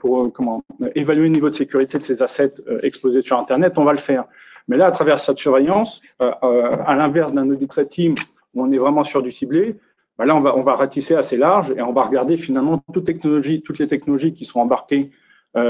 évaluer le niveau de sécurité de ces assets exposés sur Internet, on va le faire. Mais là, à travers cette surveillance, à l'inverse d'un audit red team où on est vraiment sur du ciblé, là, on va ratisser assez large et on va regarder finalement toutes les technologies qui sont embarquées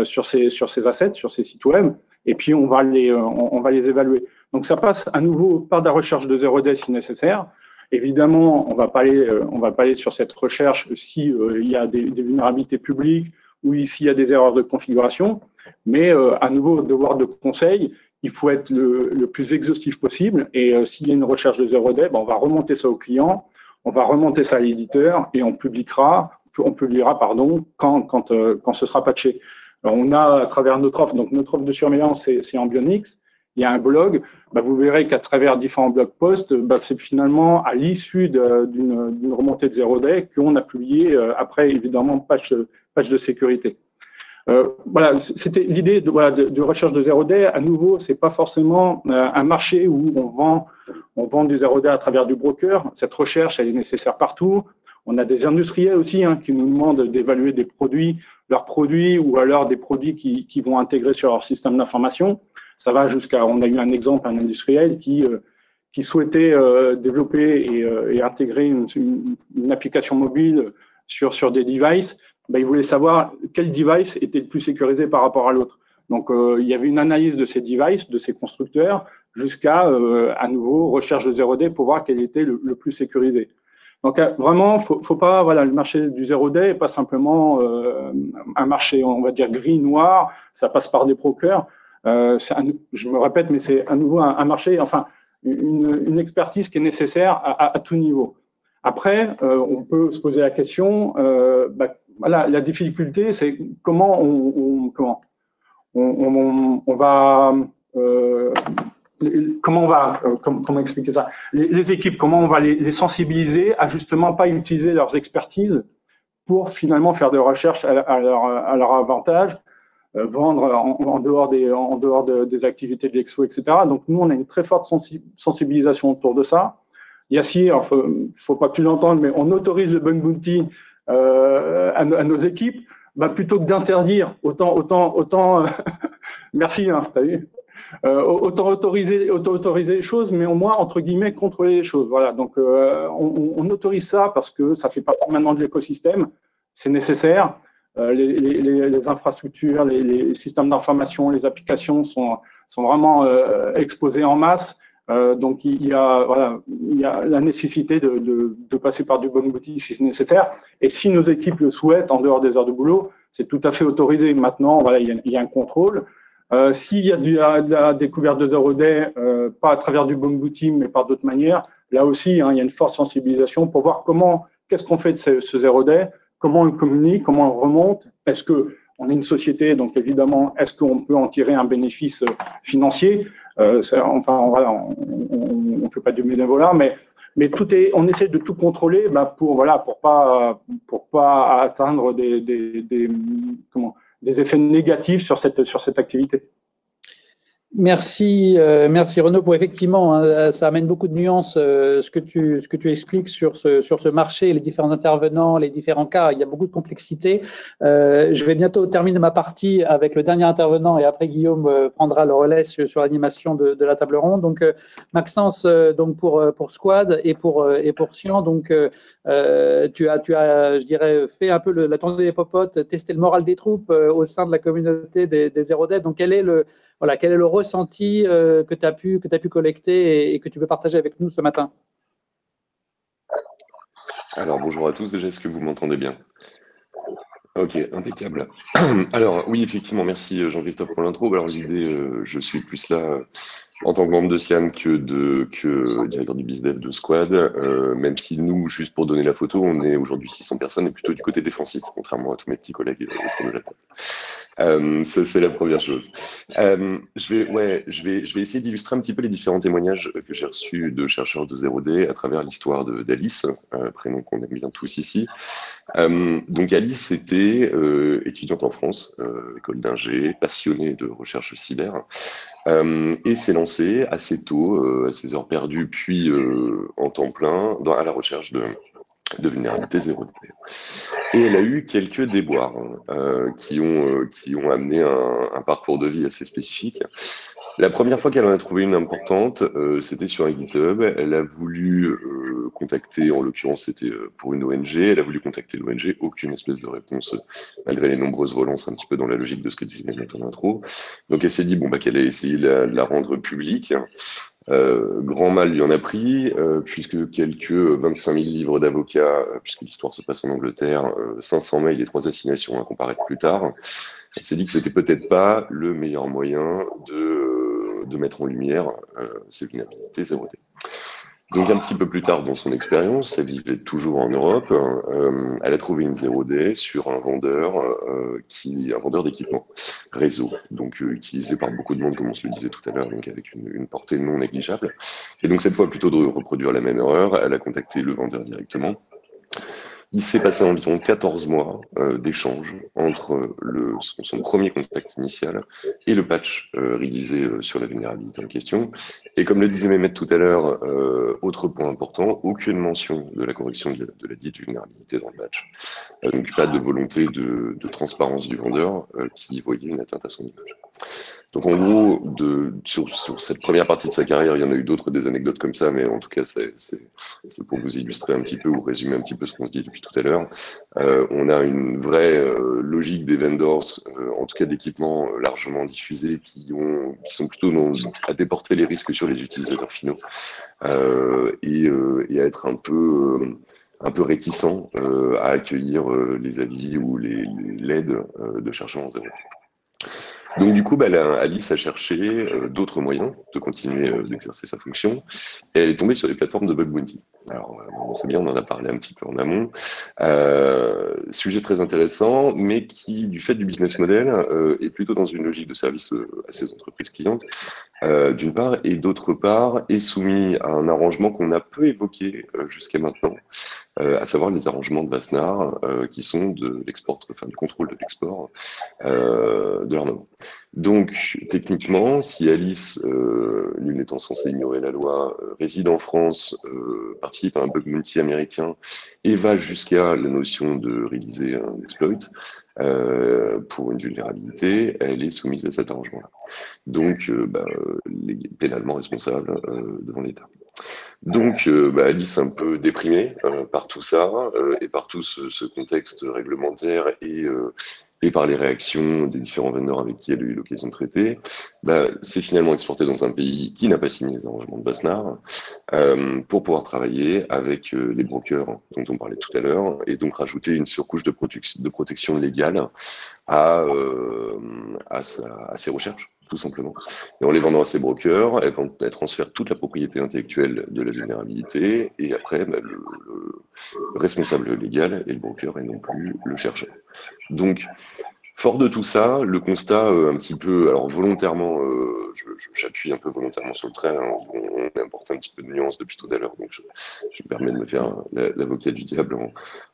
sur ces assets, sur ces sites web, et puis on va les évaluer. Donc, ça passe à nouveau par de la recherche de zero day si nécessaire. Évidemment, on va pas aller sur cette recherche s'il y a des vulnérabilités publiques ou s'il y a des erreurs de configuration, mais à nouveau, devoir de conseil, il faut être le plus exhaustif possible. Et s'il y a une recherche de zero day, on va remonter ça au client, on va remonter ça à l'éditeur et on publiera quand ce sera patché. Alors, on a à travers notre offre, donc notre offre de surveillance, c'est Ambionix. Il y a un blog, vous verrez qu'à travers différents blog posts, c'est finalement à l'issue d'une remontée de zero day qu'on a publié après, évidemment, patch de sécurité. Voilà, c'était l'idée de recherche de zero day. À nouveau, c'est pas forcément un marché où on vend du zero day à travers du broker. Cette recherche, elle est nécessaire partout. On a des industriels aussi qui nous demandent d'évaluer leurs produits ou alors des produits qui vont intégrer sur leur système d'information. Ça va on a eu un exemple, un industriel qui souhaitait développer et intégrer une application mobile sur des devices. Il voulait savoir quel device était le plus sécurisé par rapport à l'autre. Donc, il y avait une analyse de ces devices, de ces constructeurs, jusqu'à, à nouveau, recherche de zero day pour voir quel était le plus sécurisé. Donc, vraiment, faut pas, le marché du zero day n'est pas simplement un marché, on va dire, gris-noir, ça passe par des brokers. Je me répète, mais c'est à nouveau un marché, enfin, une expertise qui est nécessaire à tout niveau. Après, on peut se poser la question, la difficulté, c'est comment comment expliquer ça? Les équipes, comment on va les sensibiliser à justement pas utiliser leurs expertises pour finalement faire des recherches à leur avantage, vendre en dehors des activités de l'Exo, etc. Donc, nous, on a une très forte sensibilisation autour de ça. Yassir, il ne faut pas que tu l'entendes, mais on autorise le bug bounty à nos équipes, plutôt que d'interdire, autant merci, t'as vu, autant autoriser les choses, mais au moins, entre guillemets, contrôler les choses. Voilà, donc on autorise ça parce que ça fait partie maintenant de l'écosystème, c'est nécessaire. Les infrastructures, les systèmes d'information, les applications sont vraiment exposés en masse. Donc, il y a la nécessité de passer par du bug bounty si c'est nécessaire. Et si nos équipes le souhaitent, en dehors des heures de boulot, c'est tout à fait autorisé. Maintenant, il y a un contrôle. S'il y a de la découverte de zero day, pas à travers du bug bounty, mais par d'autres manières, là aussi, il y a une forte sensibilisation pour voir qu'est-ce qu'on fait de ce zero day, comment on le communique, comment on le remonte. Est-ce qu'on est une société, donc évidemment, est-ce qu'on peut en tirer un bénéfice financier? On fait pas du bénévolat, mais on essaie de tout contrôler pour pas atteindre des effets négatifs sur cette activité. Merci Renaud pour effectivement, ça amène beaucoup de nuances ce que tu expliques sur ce marché, les différents intervenants, les différents cas. Il y a beaucoup de complexité. Je vais bientôt terminer ma partie avec le dernier intervenant et après Guillaume prendra le relais sur l'animation de la table ronde. Donc Maxence, donc pour Squad et pour Cyan, donc tu as je dirais fait un peu la tournée des popotes, testé le moral des troupes au sein de la communauté des zero day. Donc quel est le ressenti que tu as pu collecter et que tu peux partager avec nous ce matin? Alors, bonjour à tous. Déjà, est-ce que vous m'entendez bien? Ok, impeccable. Alors, oui, effectivement, merci Jean-Christophe pour l'intro. Alors, l'idée, je suis plus là en tant que membre de Cyan que directeur du BizDev de Squad, même si nous, juste pour donner la photo, on est aujourd'hui 600 personnes et plutôt du côté défensif, contrairement à tous mes petits collègues autour de la table. Ça, c'est la première chose. Je vais essayer d'illustrer un petit peu les différents témoignages que j'ai reçus de chercheurs de 0D à travers l'histoire d'Alice, prénom qu'on aime bien tous ici. Donc Alice était étudiante en France, école d'ingé, passionnée de recherche cyber, et s'est lancée assez tôt, à ses heures perdues, puis en temps plein, à la recherche de vulnérabilité 0D. Et elle a eu quelques déboires qui ont amené un parcours de vie assez spécifique. La première fois qu'elle en a trouvé une importante, c'était sur un GitHub. Elle a voulu contacter, en l'occurrence c'était pour une ONG, elle a voulu contacter l'ONG, aucune espèce de réponse, malgré les nombreuses relances, un petit peu dans la logique de ce que disait Mehmet en intro. Donc elle s'est dit bon, bah, qu'elle allait essayer de la rendre publique. Grand mal lui en a pris, puisque quelques 25 000 livres d'avocats, puisque l'histoire se passe en Angleterre, 500 mails et 3 assignations à comparaître plus tard. Elle s'est dit que c'était peut-être pas le meilleur moyen de mettre en lumière ces vulnérabilités 0D. Donc un petit peu plus tard dans son expérience, elle vivait toujours en Europe, elle a trouvé une 0D sur un vendeur d'équipements réseau, donc utilisé par beaucoup de monde, comme on se le disait tout à l'heure, donc avec une portée non négligeable. Et donc cette fois, plutôt de reproduire la même erreur, elle a contacté le vendeur directement. Il s'est passé environ 14 mois d'échange entre son premier contact initial et le patch réalisé sur la vulnérabilité en question. Et comme le disait Mehmet tout à l'heure, autre point important, aucune mention de la correction de la dite vulnérabilité dans le patch. Donc pas de volonté de transparence du vendeur qui voyait une atteinte à son image. Donc en gros, sur cette première partie de sa carrière, il y en a eu d'autres, des anecdotes comme ça, mais en tout cas, c'est pour vous illustrer un petit peu ou résumer un petit peu ce qu'on se dit depuis tout à l'heure. On a une vraie logique des vendors, en tout cas d'équipements largement diffusés, qui sont plutôt à déporter les risques sur les utilisateurs finaux et à être un peu réticent à accueillir les avis ou l'aide de chercheurs en 0D. Donc du coup, Alice a cherché d'autres moyens de continuer d'exercer sa fonction, et elle est tombée sur les plateformes de bug bounty. Alors, on sait bien, on en a parlé un petit peu en amont. Sujet très intéressant, mais qui, du fait du business model, est plutôt dans une logique de service à ses entreprises clientes, d'une part, et d'autre part, est soumis à un arrangement qu'on a peu évoqué jusqu'à maintenant, à savoir les arrangements de Wassenaar, qui sont du contrôle de l'export de l'armement. Donc, techniquement, si Alice, nul n'étant censé ignorer la loi, réside en France, participe à un bug bounty américain et va jusqu'à la notion de réaliser un exploit pour une vulnérabilité, elle est soumise à cet arrangement-là. Donc, pénalement responsable devant l'État. Donc, Alice un peu déprimée par tout ça et par tout ce contexte réglementaire et par les réactions des différents vendeurs avec qui elle a eu l'occasion de traiter, c'est finalement exporté dans un pays qui n'a pas signé les arrangements de Wassenaar pour pouvoir travailler avec les brokers dont on parlait tout à l'heure et donc rajouter une surcouche de protection légale à ses recherches, tout simplement. Et en les vendant à ces brokers, elle transfère toute la propriété intellectuelle de la vulnérabilité et après, le responsable légal est le broker et non plus le chercheur. Donc, fort de tout ça, le constat un petit peu, alors volontairement, j'appuie un peu volontairement sur le trait, on apporte un petit peu de nuance depuis tout à l'heure, donc je me permets de me faire l'avocat du diable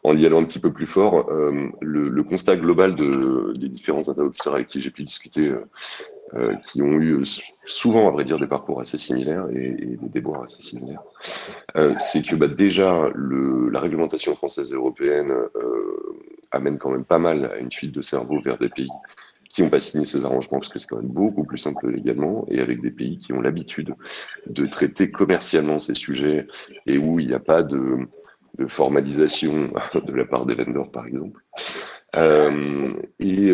en y allant un petit peu plus fort. Le constat global des différents interlocuteurs avec qui j'ai pu discuter, qui ont eu souvent, à vrai dire, des parcours assez similaires et des déboires assez similaires, c'est que déjà, la réglementation française et européenne amène quand même pas mal à une fuite de cerveau vers des pays qui n'ont pas signé ces arrangements, parce que c'est quand même beaucoup plus simple légalement, et avec des pays qui ont l'habitude de traiter commercialement ces sujets, et où il n'y a pas de formalisation de la part des vendors, par exemple. Et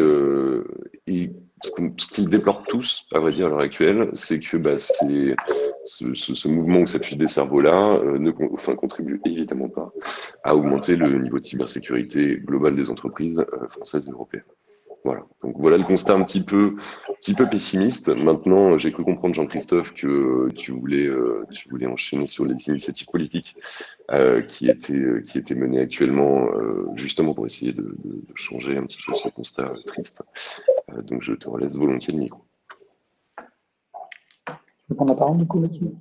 ce qu'ils déplorent tous, à vrai dire, à l'heure actuelle, c'est que ce mouvement ou cette fuite des cerveaux-là ne contribue évidemment pas à augmenter le niveau de cybersécurité globale des entreprises françaises et européennes. Voilà. Donc voilà le constat un petit peu pessimiste. Maintenant, j'ai cru comprendre, Jean-Christophe, que tu voulais enchaîner sur les initiatives politiques qui étaient menées actuellement, justement pour essayer de changer un petit peu ce constat triste. Donc je te relaisse volontiers le micro. Je vais prendre la parole du coup, Mathieu.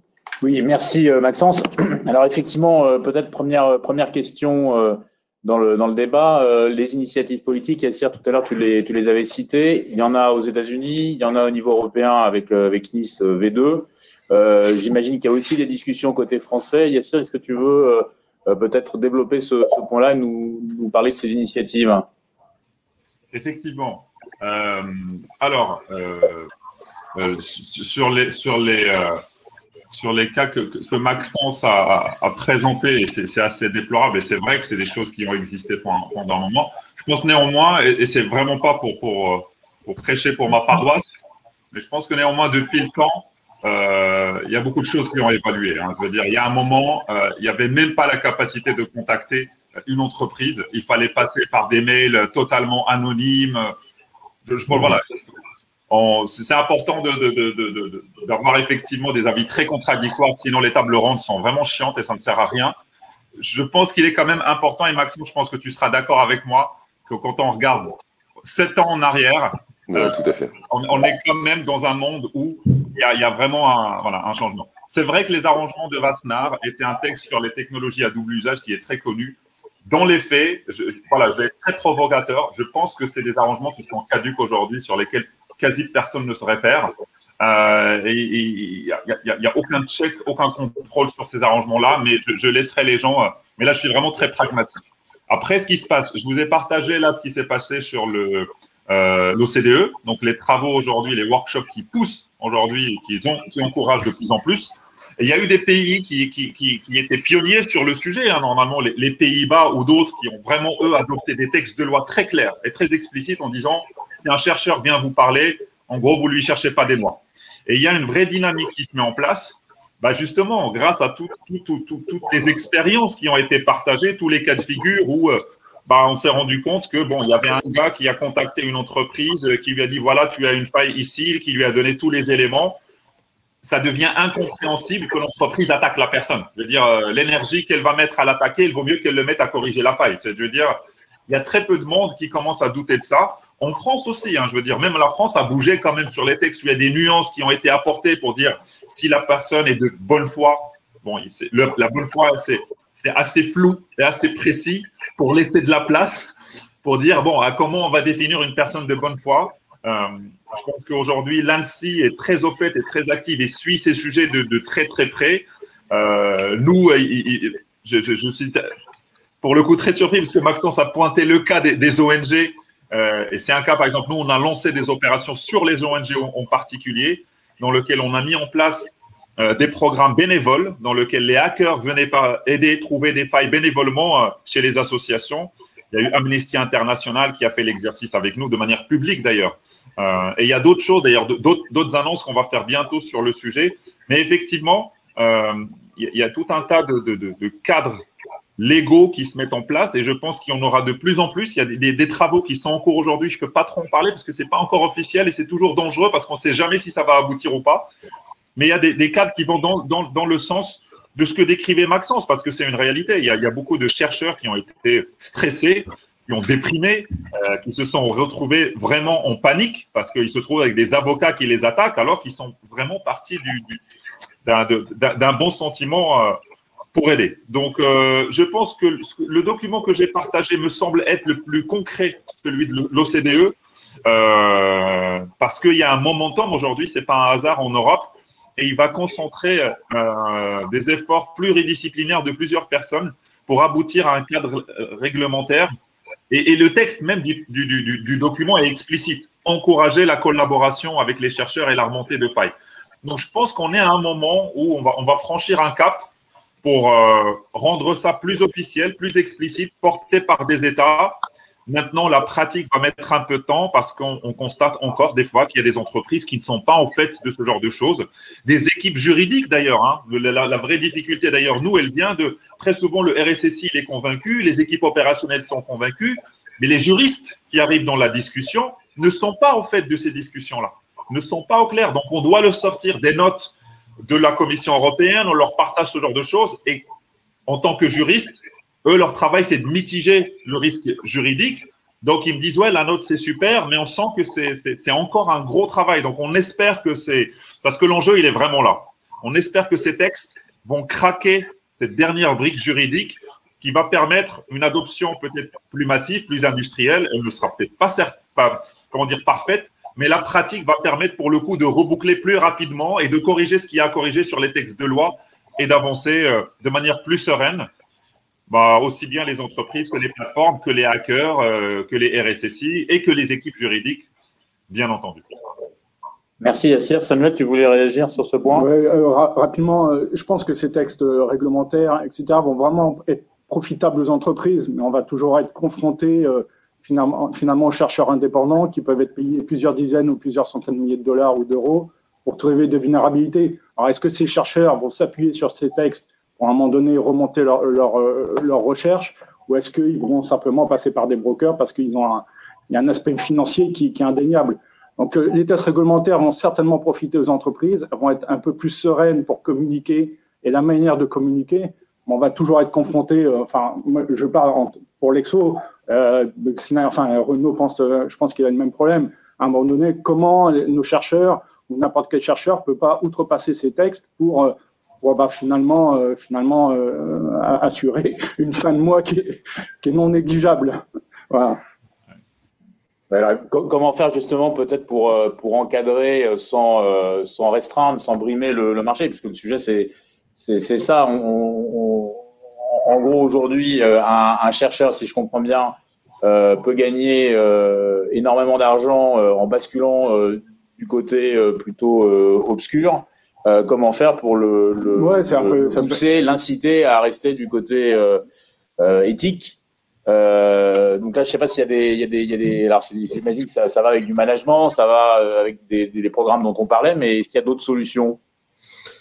Oui, merci Maxence. Alors effectivement, peut-être première question dans le débat, les initiatives politiques, Yassir, tout à l'heure tu les avais citées, il y en a aux États-Unis, il y en a au niveau européen avec Nice V2. J'imagine qu'il y a aussi des discussions côté français. Yassir, est-ce que tu veux peut-être développer ce point-là et nous parler de ces initiatives? Effectivement. Alors, sur les cas que Maxence a présentés, et c'est assez déplorable, et c'est vrai que c'est des choses qui ont existé pendant un moment. Je pense néanmoins, et c'est vraiment pas pour prêcher pour ma paroisse, mais je pense que néanmoins, depuis le temps, il y a beaucoup de choses qui ont évolué. Hein. Je veux dire, il y a un moment, il n'y avait même pas la capacité de contacter une entreprise. Il fallait passer par des mails totalement anonymes. Voilà. C'est important d'avoir effectivement des avis très contradictoires, sinon les tables rondes sont vraiment chiantes et ça ne sert à rien. Je pense qu'il est quand même important, et Maxime, je pense que tu seras d'accord avec moi, que quand on regarde 7 ans en arrière, tout à fait. On est quand même dans un monde où il y a vraiment un changement. C'est vrai que les arrangements de Wassenaar étaient un texte sur les technologies à double usage qui est très connu. Dans les faits, je vais être très provocateur, je pense que c'est des arrangements qui sont caduques aujourd'hui, sur lesquels quasi personne ne se réfère. Et il n'y a aucun check, aucun contrôle sur ces arrangements-là, mais je laisserai les gens. Mais là, je suis vraiment très pragmatique. Après, ce qui se passe, je vous ai partagé là ce qui s'est passé sur l'OCDE, donc les travaux aujourd'hui, les workshops qui poussent aujourd'hui, qui encouragent de plus en plus. Et il y a eu des pays qui étaient pionniers sur le sujet, hein, normalement les Pays-Bas ou d'autres qui ont vraiment, eux, adopté des textes de loi très clairs et très explicites en disant si un chercheur vient vous parler, en gros, vous ne lui cherchez pas des mois. Et il y a une vraie dynamique qui se met en place, justement, grâce à toutes les expériences qui ont été partagées, tous les cas de figure où on s'est rendu compte que il y avait un gars qui a contacté une entreprise, qui lui a dit voilà, tu as une faille ici, qui lui a donné tous les éléments. Ça devient incompréhensible que l'entreprise attaque la personne. Je veux dire, l'énergie qu'elle va mettre à l'attaquer, il vaut mieux qu'elle le mette à corriger la faille. Je veux dire, il y a très peu de monde qui commence à douter de ça. En France aussi, hein, je veux dire, même la France a bougé quand même sur les textes. Il y a des nuances qui ont été apportées pour dire si la personne est de bonne foi. La bonne foi, c'est assez flou et assez précis pour laisser de la place pour dire comment on va définir une personne de bonne foi. Je pense qu'aujourd'hui, l'ANSSI est très au fait et très active et suit ces sujets de très, très près. Nous, je suis pour le coup très surpris parce que Maxence a pointé le cas des ONG. Et c'est un cas, par exemple, nous, on a lancé des opérations sur les ONG en particulier, dans lequel on a mis en place des programmes bénévoles, dans lesquels les hackers venaient aider, trouver des failles bénévolement chez les associations. Il y a eu Amnesty International qui a fait l'exercice avec nous, de manière publique d'ailleurs. Et il y a d'autres choses, d'ailleurs, d'autres annonces qu'on va faire bientôt sur le sujet. Mais effectivement, il y a tout un tas de cadres légaux qui se mettent en place et je pense qu'il y en aura de plus en plus. Il y a des travaux qui sont en cours aujourd'hui. Je ne peux pas trop en parler parce que ce n'est pas encore officiel et c'est toujours dangereux parce qu'on ne sait jamais si ça va aboutir ou pas. Mais il y a des cadres qui vont dans le sens de ce que décrivait Maxence, parce que c'est une réalité. Il y a beaucoup de chercheurs qui ont été stressés, qui ont déprimé, qui se sont retrouvés vraiment en panique parce qu'ils se trouvent avec des avocats qui les attaquent alors qu'ils sont vraiment partis d'un bon sentiment pour aider. Donc, je pense que le document que j'ai partagé me semble être le plus concret, celui de l'OCDE, parce qu'il y a un momentum aujourd'hui, ce n'est pas un hasard en Europe, et il va concentrer des efforts pluridisciplinaires de plusieurs personnes pour aboutir à un cadre réglementaire. Et le texte même du document est explicite. Encourager la collaboration avec les chercheurs et la remontée de failles. Donc, je pense qu'on est à un moment où on va franchir un cap pour rendre ça plus officiel, plus explicite, porté par des États. Maintenant, la pratique va mettre un peu de temps parce qu'on constate encore des fois qu'il y a des entreprises qui ne sont pas en fait de ce genre de choses. Des équipes juridiques d'ailleurs. Hein. La vraie difficulté d'ailleurs, nous, elle vient de très souvent le RSSI il est convaincu, les équipes opérationnelles sont convaincues, mais les juristes qui arrivent dans la discussion ne sont pas au fait de ces discussions-là, ne sont pas au clair. Donc, on doit leur sortir des notes de la Commission européenne, on leur partage ce genre de choses et en tant que juristes, eux, leur travail, c'est de mitiger le risque juridique. Donc, ils me disent, ouais, la note, c'est super, mais on sent que c'est encore un gros travail. Donc, on espère que c'est… Parce que l'enjeu, il est vraiment là. On espère que ces textes vont craquer cette dernière brique juridique qui va permettre une adoption peut-être plus massive, plus industrielle. Elle ne sera peut-être pas, comment dire, parfaite, mais la pratique va permettre, pour le coup, de reboucler plus rapidement et de corriger ce qu'il y a à corriger sur les textes de loi et d'avancer de manière plus sereine. Aussi bien les entreprises que les plateformes, que les hackers, que les RSSI et que les équipes juridiques, bien entendu. Merci Yassir. Samuel, tu voulais réagir sur ce point? Oui, rapidement, je pense que ces textes réglementaires, etc., vont vraiment être profitables aux entreprises, mais on va toujours être confronté finalement aux chercheurs indépendants qui peuvent être payés plusieurs dizaines ou plusieurs centaines de milliers de dollars ou d'euros pour trouver des vulnérabilités. Alors, est-ce que ces chercheurs vont s'appuyer sur ces textes pour à un moment donné remonter leur recherche, ou est-ce qu'ils vont simplement passer par des brokers parce qu'il y a un aspect financier qui est indéniable. Donc, les tests réglementaires vont certainement profiter aux entreprises, elles vont être un peu plus sereines pour communiquer, et la manière de communiquer, on va toujours être confronté, moi, je parle pour l'Exo, Renaud je pense qu'il a le même problème. À un moment donné, comment nos chercheurs, ou n'importe quel chercheur, ne peut pas outrepasser ces textes pour finalement assurer une fin de mois qui est non négligeable. Voilà. Alors, comment faire justement peut-être pour encadrer sans restreindre, sans brimer le marché, puisque le sujet c'est ça. En gros, aujourd'hui, un chercheur, si je comprends bien, peut gagner énormément d'argent en basculant du côté plutôt obscur. Comment faire pour pousser, l'inciter à rester du côté éthique? Donc là, je ne sais pas s'il y a des alors j'imagine que ça va avec du management, ça va avec des programmes dont on parlait, mais est-ce qu'il y a d'autres solutions?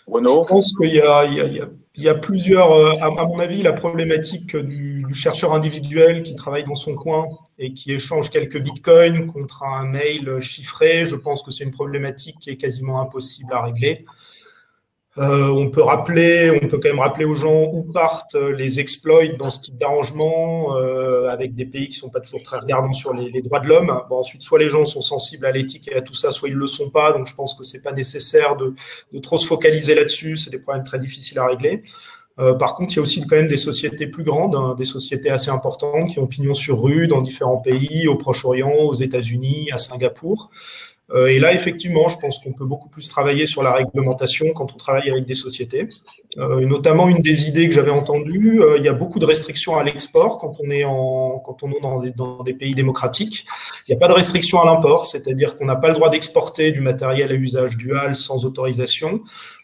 Renaud? Je pense qu'il y a plusieurs, à mon avis, la problématique du chercheur individuel qui travaille dans son coin et qui échange quelques bitcoins contre un mail chiffré, je pense que c'est une problématique qui est quasiment impossible à régler. On peut quand même rappeler aux gens où partent les exploits dans ce type d'arrangement avec des pays qui ne sont pas toujours très regardants sur les droits de l'homme. Ensuite, soit les gens sont sensibles à l'éthique et à tout ça, soit ils ne le sont pas. Donc, je pense que ce n'est pas nécessaire de trop se focaliser là-dessus. C'est des problèmes très difficiles à régler. Par contre, il y a aussi quand même des sociétés plus grandes, des sociétés assez importantes qui ont pignon sur rue dans différents pays, au Proche-Orient, aux États-Unis, à Singapour. Et là, effectivement, je pense qu'on peut beaucoup plus travailler sur la réglementation quand on travaille avec des sociétés. Et notamment, une des idées que j'avais entendues, il y a beaucoup de restrictions à l'export quand on est dans des pays démocratiques. Il n'y a pas de restriction à l'import, c'est-à-dire qu'on n'a pas le droit d'exporter du matériel à usage dual sans autorisation.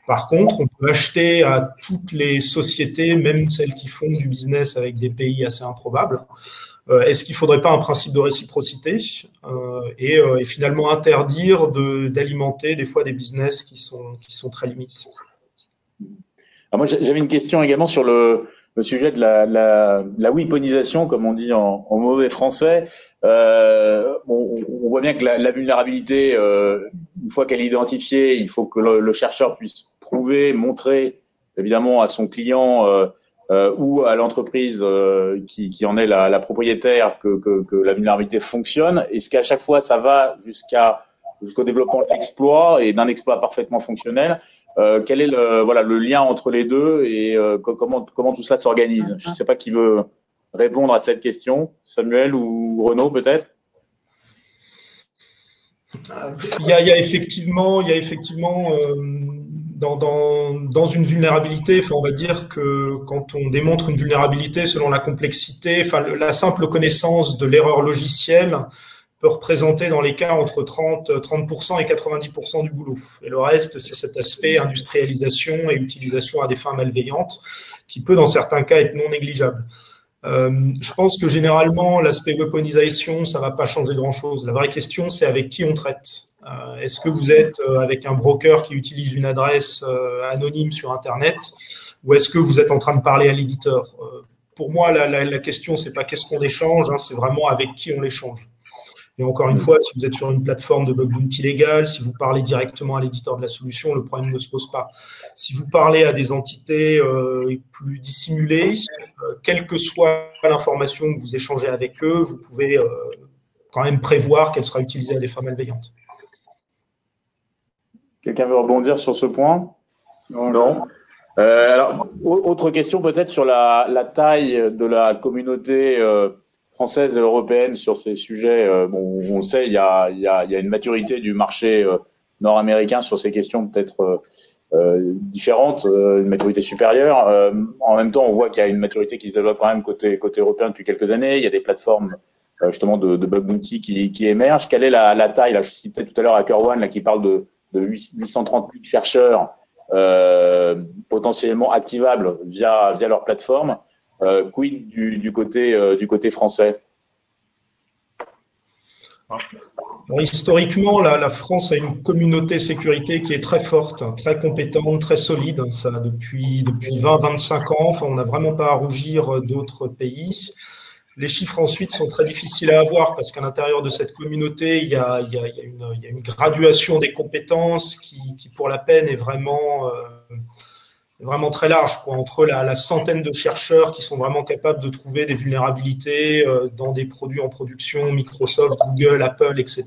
Par contre, on peut acheter à toutes les sociétés, même celles qui font du business avec des pays assez improbables. Est-ce qu'il ne faudrait pas un principe de réciprocité et finalement interdire d'alimenter des fois des business qui sont très limites? Alors moi, j'avais une question également sur le sujet de la weaponisation, comme on dit en mauvais français. On voit bien que la vulnérabilité, une fois qu'elle est identifiée, il faut que le chercheur puisse prouver, montrer évidemment à son client ou à l'entreprise qui en est la propriétaire que la vulnérabilité fonctionne. Est-ce qu'à chaque fois ça va jusqu'au développement de l'exploit et d'un exploit parfaitement fonctionnel? Quel est le lien entre les deux et comment tout ça s'organise? Je ne sais pas qui veut répondre à cette question, Samuel ou Renaud peut-être. Il y a effectivement dans une vulnérabilité, on va dire que quand on démontre une vulnérabilité selon la complexité, la simple connaissance de l'erreur logicielle peut représenter dans les cas entre 30% et 90% du boulot. Et le reste, c'est cet aspect industrialisation et utilisation à des fins malveillantes qui peut dans certains cas être non négligeable. Je pense que généralement, l'aspect weaponisation, ça ne va pas changer grand-chose. La vraie question, c'est avec qui on traite. Est-ce que vous êtes avec un broker qui utilise une adresse anonyme sur Internet ou est-ce que vous êtes en train de parler à l'éditeur? Pour moi, la question, ce n'est pas qu'est-ce qu'on échange, hein, c'est vraiment avec qui on l'échange. Et encore une fois, si vous êtes sur une plateforme de bug bounty légal, si vous parlez directement à l'éditeur de la solution, le problème ne se pose pas. Si vous parlez à des entités plus dissimulées, quelle que soit l'information que vous échangez avec eux, vous pouvez quand même prévoir qu'elle sera utilisée à des fins malveillantes. Quelqu'un veut rebondir sur ce point? Non. Alors, autre question peut-être sur la taille de la communauté française et européenne sur ces sujets. Bon, on le sait, il y a une maturité du marché nord-américain sur ces questions peut-être différentes, une maturité supérieure. En même temps, on voit qu'il y a une maturité qui se développe quand même côté européen depuis quelques années. Il y a des plateformes justement de bug bounty qui émergent. Quelle est la taille? Là, je citais tout à l'heure HackerOne là, qui parle de 838 chercheurs potentiellement activables via leur plateforme. Quid du côté français? Alors, historiquement, la France a une communauté sécurité qui est très forte, très compétente, très solide. Ça, depuis 20-25 ans, enfin, on n'a vraiment pas à rougir d'autres pays. Les chiffres ensuite sont très difficiles à avoir parce qu'à l'intérieur de cette communauté, il y a une graduation des compétences qui pour la peine, est vraiment très large, quoi, entre la centaine de chercheurs qui sont vraiment capables de trouver des vulnérabilités dans des produits en production, Microsoft, Google, Apple, etc.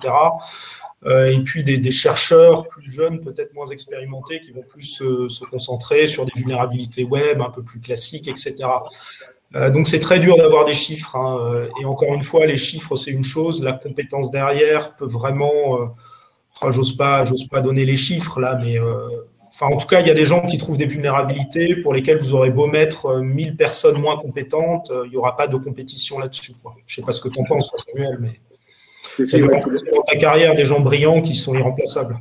Et puis des chercheurs plus jeunes, peut-être moins expérimentés, qui vont plus se concentrer sur des vulnérabilités web un peu plus classiques, etc. Donc, c'est très dur d'avoir des chiffres. Hein, et encore une fois, les chiffres, c'est une chose. La compétence derrière peut vraiment… j'ose pas donner les chiffres là, mais… Enfin, en tout cas, il y a des gens qui trouvent des vulnérabilités pour lesquelles vous aurez beau mettre 1000 personnes moins compétentes, il n'y aura pas de compétition là-dessus. Je ne sais pas ce que tu en penses, Samuel, mais il y a dans ta carrière des gens brillants qui sont irremplaçables.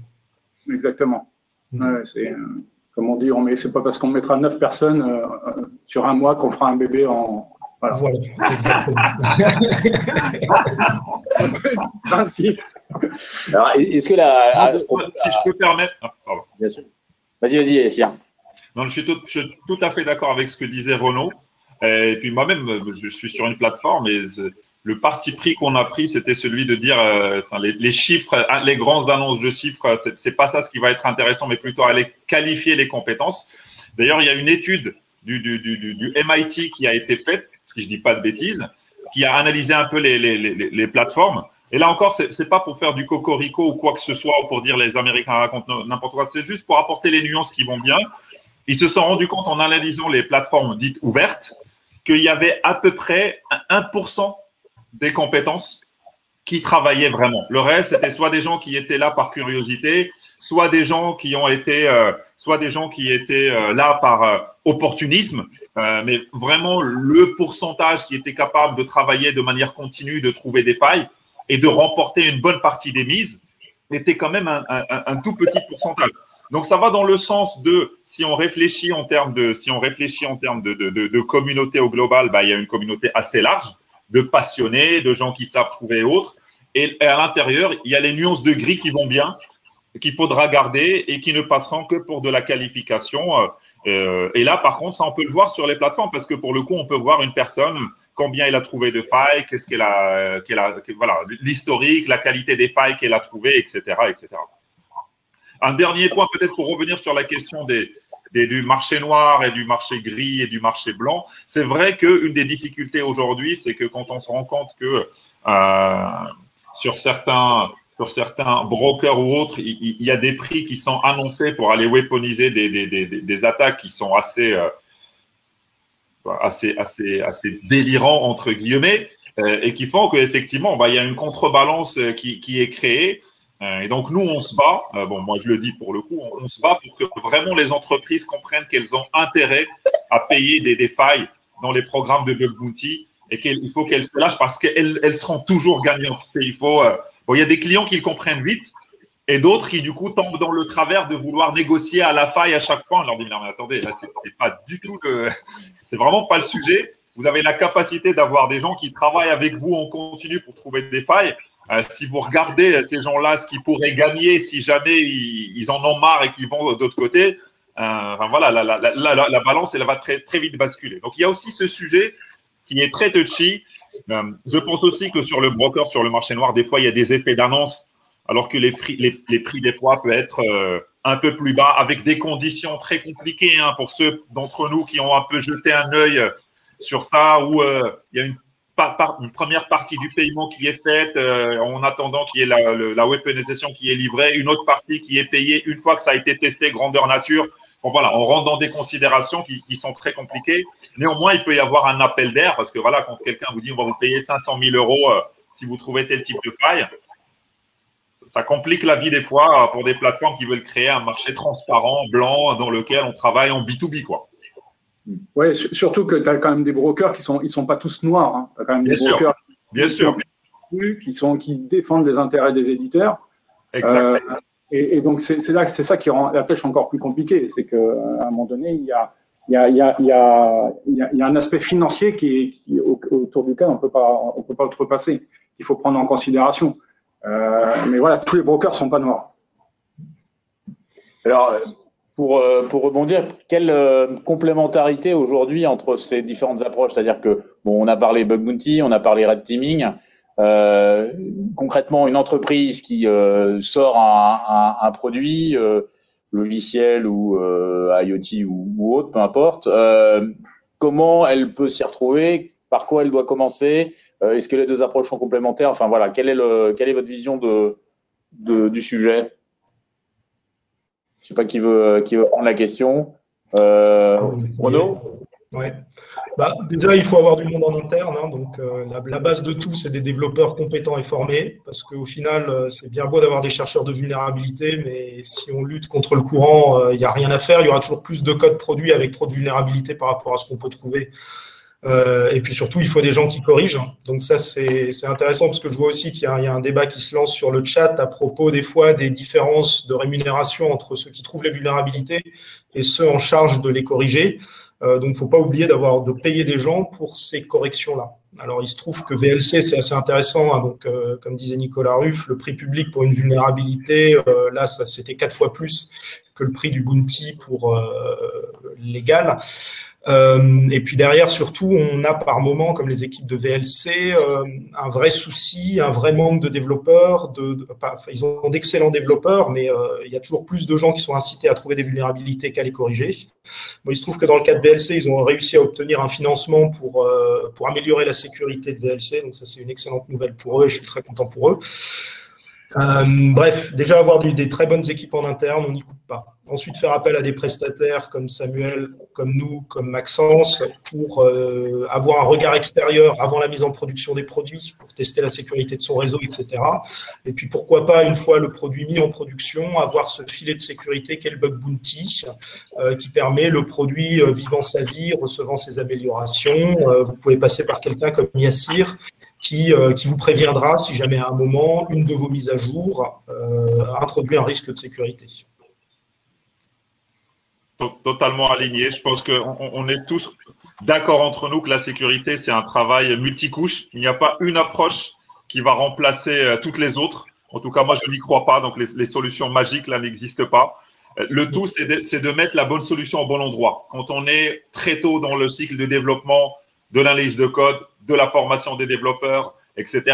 Exactement. Ouais, c'est… Comme on dit, c'est pas parce qu'on mettra 9 personnes sur un mois qu'on fera un bébé en… Voilà, exactement. Ainsi. Alors, est-ce que si je peux permettre… pardon. Bien sûr. Vas-y, Sien. Non, je suis tout à fait d'accord avec ce que disait Renaud. Et puis moi-même, je suis sur une plateforme et le parti pris qu'on a pris, c'était celui de dire les chiffres, les grandes annonces de chiffres, c'est pas ça ce qui va être intéressant, mais plutôt aller qualifier les compétences. D'ailleurs, il y a une étude du MIT qui a été faite, si je dis pas de bêtises, qui a analysé un peu les plateformes. Et là encore, c'est pas pour faire du cocorico ou quoi que ce soit, ou pour dire les Américains racontent n'importe quoi, c'est juste pour apporter les nuances qui vont bien. Ils se sont rendus compte en analysant les plateformes dites ouvertes qu'il y avait à peu près 1% des compétences qui travaillaient vraiment. Le reste, c'était soit des gens qui étaient là par curiosité, soit des gens qui ont été, là par opportunisme. Mais vraiment, le pourcentage qui était capable de travailler de manière continue, de trouver des failles et de remporter une bonne partie des mises était quand même un tout petit pourcentage. Donc, ça va dans le sens de, si on réfléchit en termes de communauté au global, il y a une communauté assez large de passionnés, de gens qui savent trouver autres. Et à l'intérieur, il y a les nuances de gris qui vont bien, qu'il faudra garder et qui ne passeront que pour de la qualification. Et là, par contre, ça, on peut le voir sur les plateformes parce que pour le coup, on peut voir une personne, combien elle a trouvé de failles, qu'est-ce voilà, l'historique, la qualité des failles qu'elle a trouvées, etc., etc. Un dernier point, peut-être pour revenir sur la question du marché noir et du marché gris et du marché blanc. C'est vrai qu'une des difficultés aujourd'hui, c'est que quand on se rend compte que sur certains brokers ou autres, il y a des prix qui sont annoncés pour aller weaponiser des attaques qui sont assez délirants, entre guillemets, et qui font qu'effectivement, il y a une contrebalance qui est créée. Et donc, nous, on se bat, moi je le dis pour le coup, on se bat pour que vraiment les entreprises comprennent qu'elles ont intérêt à payer des failles dans les programmes de bug bounty et qu'il faut qu'elles se lâchent parce qu'elles seront toujours gagnantes. Il y a des clients qui le comprennent vite et d'autres qui, du coup, tombent dans le travers de vouloir négocier à la faille à chaque fois. On leur dit, non, mais attendez, là, c'est pas du tout c'est vraiment pas le sujet. vous avez la capacité d'avoir des gens qui travaillent avec vous en continu pour trouver des failles. Si vous regardez ces gens-là, ce qu'ils pourraient gagner si jamais ils en ont marre et qu'ils vont de l'autre côté, voilà, la balance, elle va très, très vite basculer. Donc, il y a aussi ce sujet qui est très touchy. Je pense aussi que sur le broker, sur le marché noir, des fois, il y a des effets d'annonce, alors que les prix, des fois, peuvent être un peu plus bas, avec des conditions très compliquées pour ceux d'entre nous qui ont un peu jeté un œil sur ça, où il y a une première partie du paiement qui est faite en attendant qu'il y ait la weaponisation qui est livrée, une autre partie qui est payée une fois que ça a été testé grandeur nature. Bon, voilà, on rentre dans des considérations qui sont très compliquées. Néanmoins, il peut y avoir un appel d'air parce que voilà, quand quelqu'un vous dit on va vous payer 500 000 euros si vous trouvez tel type de faille, ça complique la vie des fois pour des plateformes qui veulent créer un marché transparent, blanc, dans lequel on travaille en B2B, quoi. Oui, surtout que tu as quand même des brokers qui sont pas tous noirs. Hein. Tu as quand même des brokers qui défendent les intérêts des éditeurs. Exactement. Et donc, c'est ça qui rend la pêche encore plus compliquée. C'est qu'à un moment donné, il y a un aspect financier qui autour duquel on peut pas outrepasser. Il faut prendre en considération. Mais voilà, tous les brokers ne sont pas noirs. Alors, pour rebondir, quelle complémentarité aujourd'hui entre ces différentes approches? C'est-à-dire que, bon, on a parlé bug bounty, on a parlé red teaming. Concrètement, une entreprise qui sort un produit, logiciel ou IoT ou autre, peu importe, comment elle peut s'y retrouver? Par quoi elle doit commencer? Est-ce que les deux approches sont complémentaires? Enfin voilà, quelle est votre vision du sujet? Je ne sais pas qui veut prendre la question. Renaud? Ouais. Déjà, il faut avoir du monde en interne. Hein, donc, la base de tout, c'est des développeurs compétents et formés. Parce qu'au final, c'est bien beau d'avoir des chercheurs de vulnérabilité, mais si on lutte contre le courant, il n'y a rien à faire. Il y aura toujours plus de code produit avec trop de vulnérabilité par rapport à ce qu'on peut trouver. Et puis surtout, il faut des gens qui corrigent. Donc ça, c'est intéressant parce que je vois aussi qu'il y a un débat qui se lance sur le chat à propos des fois des différences de rémunération entre ceux qui trouvent les vulnérabilités et ceux en charge de les corriger. Donc, il ne faut pas oublier de payer des gens pour ces corrections-là. Alors, il se trouve que VLC, c'est assez intéressant. Hein, donc, comme disait Nicolas Ruff, le prix public pour une vulnérabilité, là, c'était 4 fois plus que le prix du bounty pour légal. Et puis derrière, surtout, on a par moment, comme les équipes de VLC, un vrai souci, un vrai manque de développeurs. Ils ont d'excellents développeurs, mais il y a toujours plus de gens qui sont incités à trouver des vulnérabilités qu'à les corriger. Bon, il se trouve que dans le cas de VLC, ils ont réussi à obtenir un financement pour améliorer la sécurité de VLC. Donc ça, c'est une excellente nouvelle pour eux et je suis très content pour eux. Bref, déjà avoir des très bonnes équipes en interne, on n'y coupe pas. Ensuite, faire appel à des prestataires comme Samuel, comme nous, comme Maxence, pour avoir un regard extérieur avant la mise en production des produits, pour tester la sécurité de son réseau, etc. Et puis, pourquoi pas, une fois le produit mis en production, avoir ce filet de sécurité qu'est le bug bounty, qui permet le produit vivant sa vie, recevant ses améliorations. Vous pouvez passer par quelqu'un comme Yassir, qui vous préviendra si jamais à un moment, une de vos mises à jour introduit un risque de sécurité. Totalement aligné. Je pense qu'on est tous d'accord entre nous que la sécurité, c'est un travail multicouche. Il n'y a pas une approche qui va remplacer toutes les autres. En tout cas, moi, je n'y crois pas. Donc, les solutions magiques, là, n'existent pas. Le tout, c'est de mettre la bonne solution au bon endroit. Quand on est très tôt dans le cycle de développement, de l'analyse de code, de la formation des développeurs, etc.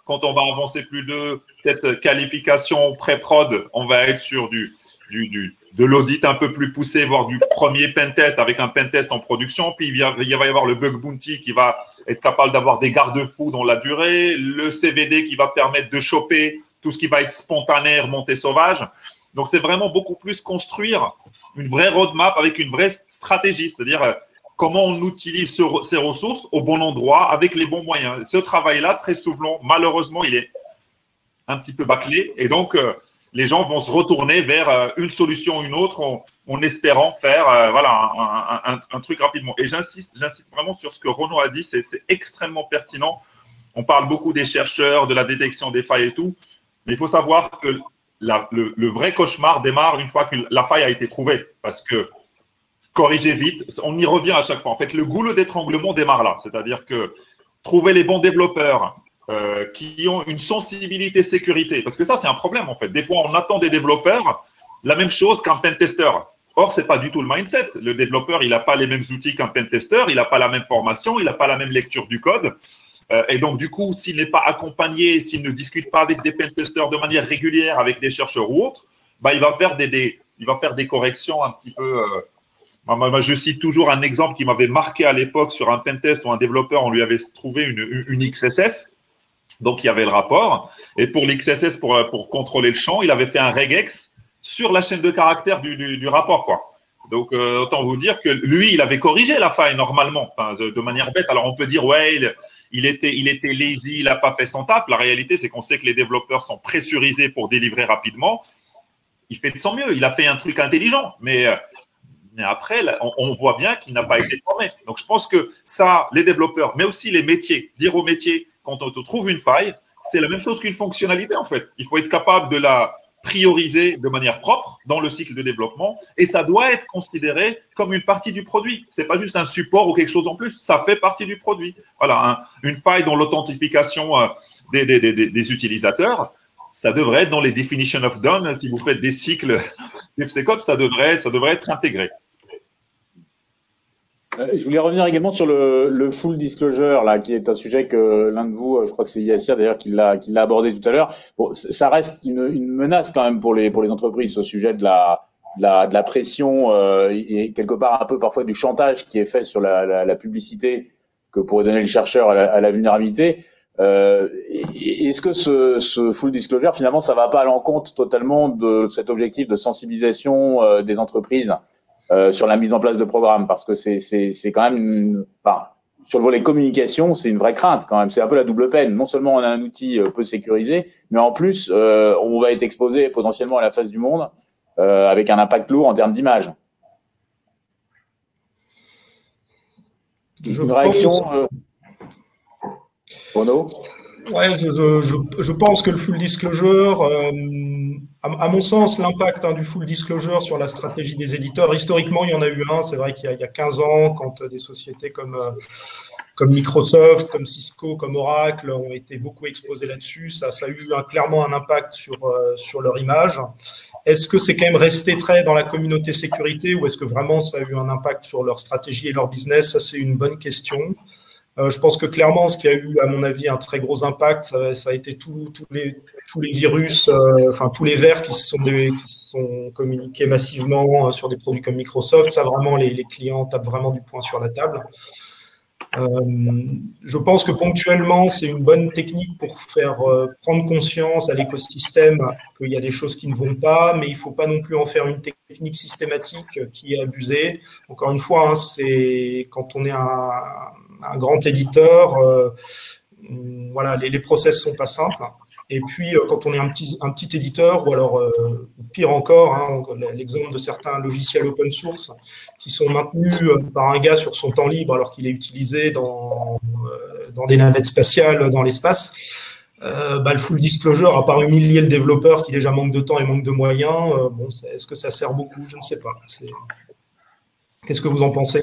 Quand on va avancer plus de peut-être qualification pré-prod, on va être sur de l'audit un peu plus poussé, voire du premier pentest avec un pentest en production. Puis il va y avoir le bug bounty qui va être capable d'avoir des garde-fous dans la durée, le CVD qui va permettre de choper tout ce qui va être spontané, remonté sauvage. Donc, c'est vraiment beaucoup plus construire une vraie roadmap avec une vraie stratégie, c'est-à-dire comment on utilise ces ressources au bon endroit avec les bons moyens. Ce travail-là, très souvent, malheureusement, il est un petit peu bâclé. Et donc, les gens vont se retourner vers une solution ou une autre en espérant faire un truc rapidement. Et j'insiste vraiment sur ce que Renaud a dit, c'est extrêmement pertinent. On parle beaucoup des chercheurs, de la détection des failles et tout, mais il faut savoir que le vrai cauchemar démarre une fois que la faille a été trouvée. Parce que corriger vite. On y revient à chaque fois. En fait, le goulot d'étranglement démarre là. C'est-à-dire que trouver les bons développeurs qui ont une sensibilité sécurité. Parce que ça, c'est un problème, en fait. Des fois, on attend des développeurs la même chose qu'un pentester. Or, ce n'est pas du tout le mindset. Le développeur, il n'a pas les mêmes outils qu'un pentester, il n'a pas la même formation, il n'a pas la même lecture du code. Et donc, du coup, s'il n'est pas accompagné, s'il ne discute pas avec des pentesters de manière régulière, avec des chercheurs ou autres, bah, il va faire des corrections un petit peu… Moi, je cite toujours un exemple qui m'avait marqué à l'époque sur un pentest où un développeur, on lui avait trouvé une XSS. Donc, il y avait le rapport. Et pour l'XSS, pour contrôler le champ, il avait fait un regex sur la chaîne de caractères du rapport, quoi. Donc, autant vous dire que lui, il avait corrigé la faille normalement, de manière bête. Alors, on peut dire, ouais, il était lazy, il n'a pas fait son taf. La réalité, c'est qu'on sait que les développeurs sont pressurisés pour délivrer rapidement. Il fait de son mieux. Il a fait un truc intelligent. Mais après, on voit bien qu'il n'a pas été formé. Donc, je pense que ça, les développeurs, mais aussi les métiers, dire aux métiers, quand on te trouve une faille, c'est la même chose qu'une fonctionnalité, en fait. Il faut être capable de la prioriser de manière propre dans le cycle de développement et ça doit être considéré comme une partie du produit. Ce n'est pas juste un support ou quelque chose en plus, ça fait partie du produit. Voilà, une faille dans l'authentification des utilisateurs, ça devrait être dans les definition of done. Si vous faites des cycles DevSecOps, ça devrait être intégré. Je voulais revenir également sur le full disclosure, là, qui est un sujet que l'un de vous, je crois que c'est Yassir d'ailleurs qui l'a abordé tout à l'heure. Bon, ça reste une menace quand même pour les entreprises au sujet de la pression et quelque part un peu parfois du chantage qui est fait sur la publicité que pourrait donner le chercheur à la vulnérabilité. Est-ce que ce full disclosure, finalement, ça va pas à l'encontre totalement de cet objectif de sensibilisation des entreprises sur la mise en place de programmes, parce que c'est quand même sur le volet communication, c'est une vraie crainte quand même. C'est un peu la double peine. Non seulement on a un outil peu sécurisé, mais en plus on va être exposé potentiellement à la face du monde avec un impact lourd en termes d'image. Une réaction, Renaud ? Ouais, je pense que le full disclosure, à mon sens, l'impact du full disclosure sur la stratégie des éditeurs, historiquement, il y en a eu un. C'est vrai qu'il y a 15 ans, quand des sociétés comme Microsoft, comme Cisco, comme Oracle ont été beaucoup exposées là-dessus, ça a eu clairement un impact sur leur image. Est-ce que c'est quand même resté très dans la communauté sécurité ou est-ce que vraiment ça a eu un impact sur leur stratégie et leur business? Ça, c'est une bonne question. Je pense que clairement, ce qui a eu, à mon avis, un très gros impact, ça a été tous les virus, tous les vers qui sont communiqués massivement sur des produits comme Microsoft. Ça, vraiment, les clients tapent vraiment du poing sur la table. Je pense que ponctuellement, c'est une bonne technique pour faire prendre conscience à l'écosystème qu'il y a des choses qui ne vont pas, mais il ne faut pas non plus en faire une technique systématique qui est abusée. Encore une fois, c'est quand on est un grand éditeur, voilà, les process sont pas simples. Et puis, quand on est un petit éditeur, ou alors, pire encore, l'exemple de certains logiciels open source qui sont maintenus par un gars sur son temps libre alors qu'il est utilisé dans des navettes spatiales dans l'espace, le full disclosure, à part humilier le développeur qui déjà manque de temps et manque de moyens, est-ce que ça sert beaucoup? Je ne sais pas. Qu'est-ce que vous en pensez?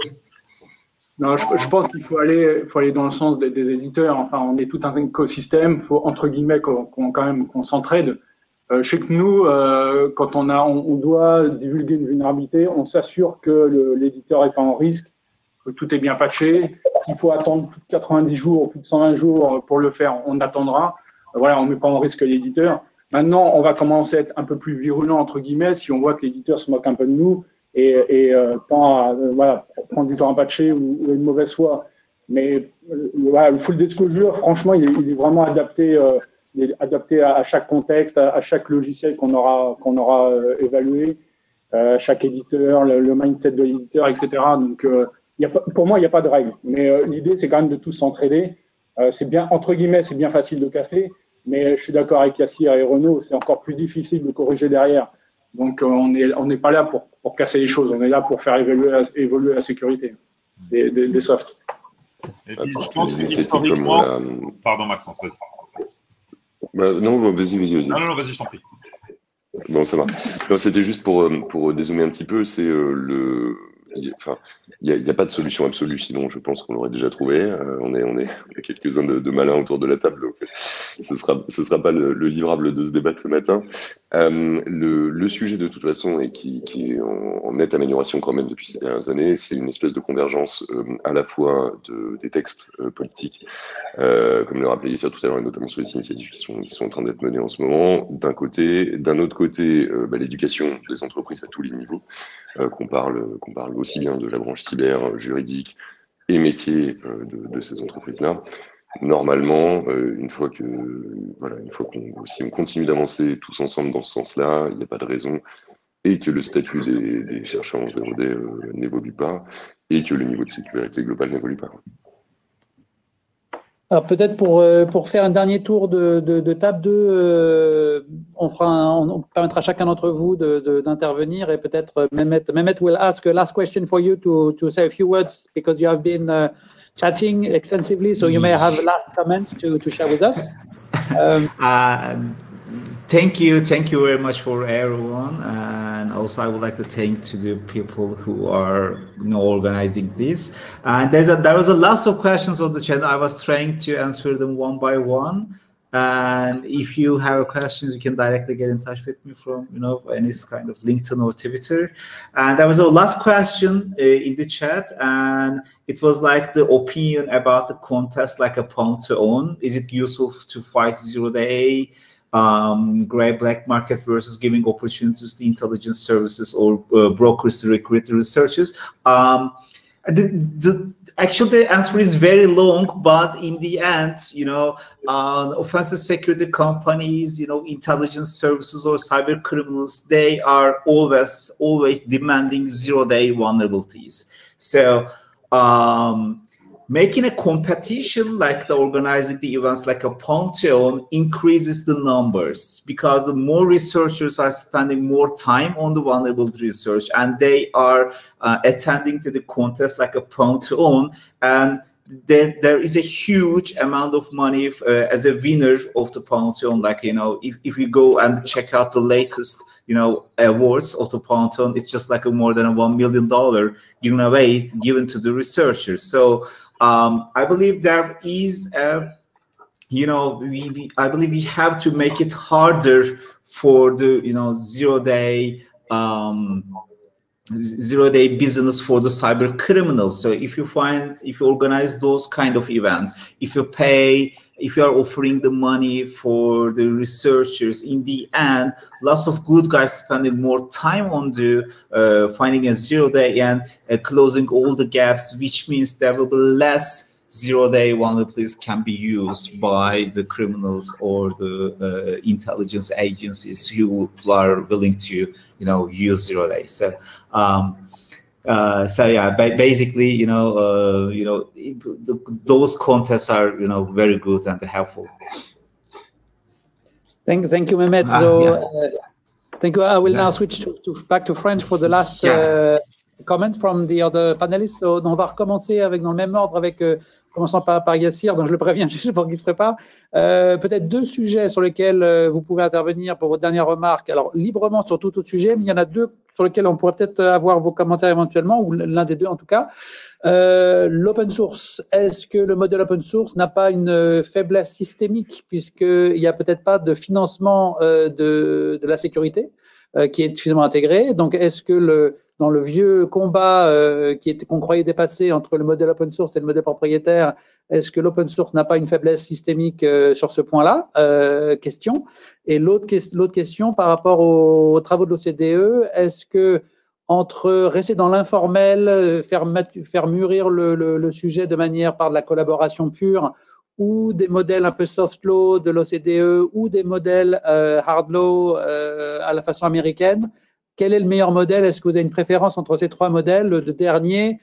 Non, je pense qu'il faut aller dans le sens des éditeurs. Enfin, on est tout un écosystème. Il faut, entre guillemets, qu'on s'entraide. Je sais que nous, quand on doit divulguer une vulnérabilité, on s'assure que l'éditeur n'est pas en risque, que tout est bien patché, qu'il faut attendre plus de 90 jours, plus de 120 jours pour le faire. On attendra. Voilà, on ne met pas en risque l'éditeur. Maintenant, on va commencer à être un peu plus virulent, entre guillemets, si on voit que l'éditeur se moque un peu de nous et tend à prendre du temps à patcher ou une mauvaise foi. Mais le full disclosure, franchement, il est vraiment adapté à chaque contexte, à chaque logiciel qu'on aura évalué, à chaque éditeur, le mindset de l'éditeur, etc. Donc, pour moi, il n'y a pas de règle. Mais l'idée, c'est quand même de tous s'entraider. C'est bien, entre guillemets, c'est bien facile de casser, mais je suis d'accord avec Yassir et Renaud, c'est encore plus difficile de corriger derrière. Donc, on n'est pas là pour casser les choses, on est là pour faire évoluer la sécurité des softs. Et puis, je pense que historiquement… Pardon, Maxence, vas-y. Non, vas-y. Non, vas-y, je t'en prie. Bon, ça va. C'était juste pour dézoomer un petit peu, c'est il n'y a pas de solution absolue, sinon je pense qu'on l'aurait déjà trouvé. On est quelques-uns de malins autour de la table, donc ce sera pas le livrable de ce débat de ce matin. Le sujet de toute façon, et qui est en nette amélioration quand même depuis ces dernières années, c'est une espèce de convergence à la fois des textes politiques, comme le rappelait Yasir tout à l'heure, et notamment sur les initiatives qui sont en train d'être menées en ce moment, d'un côté. D'un autre côté, l'éducation des entreprises à tous les niveaux, qu'on parle aussi bien de la branche cyber, juridique et métier de ces entreprises-là. Normalement, une fois si on continue d'avancer tous ensemble dans ce sens-là, il n'y a pas de raison, et que le statut des chercheurs en 0D n'évolue pas, et que le niveau de sécurité globale n'évolue pas. Alors peut-être pour faire un dernier tour de table 2, on permettra à chacun d'entre vous d'intervenir, et peut-être Mehmet will ask a last question for you to say a few words, because you have been chatting extensively, so you may have last comments to share with us. Thank you very much for everyone, and also I would like to thank to the people who are organizing this. And there was a lot of questions on the channel. I was trying to answer them one by one. And if you have questions, you can directly get in touch with me from any kind of LinkedIn or Twitter. And there was a last question in the chat, and it was like the opinion about the contest, like a pound to own. Is it useful to fight zero-day? Gray black market versus giving opportunities to intelligence services or brokers to recruit the researchers. Actually, the answer is very long, but in the end, offensive security companies, intelligence services or cyber criminals, they are always demanding zero-day vulnerabilities. So making a competition like organizing the events like a Pantheon increases the numbers, because the more researchers are spending more time on the vulnerability research, and they are attending to the contest like a Pantheon, and there is a huge amount of money as a winner of the Pantheon. Like, if you go and check out the latest awards of the Pantheon, it's just like more than $1 million given to the researchers. So I believe there is, I believe we have to make it harder for the, zero-day business for the cyber criminals. So if you organize those kind of events, if you are offering the money for the researchers, in the end, lots of good guys spending more time on the finding a zero-day and closing all the gaps, which means there will be less zero-day vulnerabilities can be used by the criminals or the intelligence agencies who are willing to, use zero-day. So, basically, those contests are, very good and helpful. Thank you, Mehmet. Thank you. I will now switch back to French for the last comment from the other panelists. So, on va recommencer dans le même ordre avec commençant par Yassir, donc je le préviens juste pour qu'il se prépare. Peut-être 2 sujets sur lesquels vous pouvez intervenir pour votre dernière remarque. Alors, librement sur tout autre sujet, mais il y en a 2 sur lesquels on pourrait peut-être avoir vos commentaires éventuellement, ou l'un des 2 en tout cas. L'open source, est-ce que le modèle open source n'a pas une faiblesse systémique, puisqu'il n'y a peut-être pas de financement de la sécurité qui est suffisamment intégré? Donc, est-ce que dans le vieux combat qu'on croyait dépasser entre le modèle open source et le modèle propriétaire, est-ce que l'open source n'a pas une faiblesse systémique sur ce point-là? Question. Et l'autre question par rapport aux travaux de l'OCDE, est-ce que entre rester dans l'informel, faire mûrir le sujet de manière par de la collaboration pure, ou des modèles un peu soft law de l'OCDE, ou des modèles hard law à la façon américaine, quel est le meilleur modèle? Est-ce que vous avez une préférence entre ces 3 modèles? Le dernier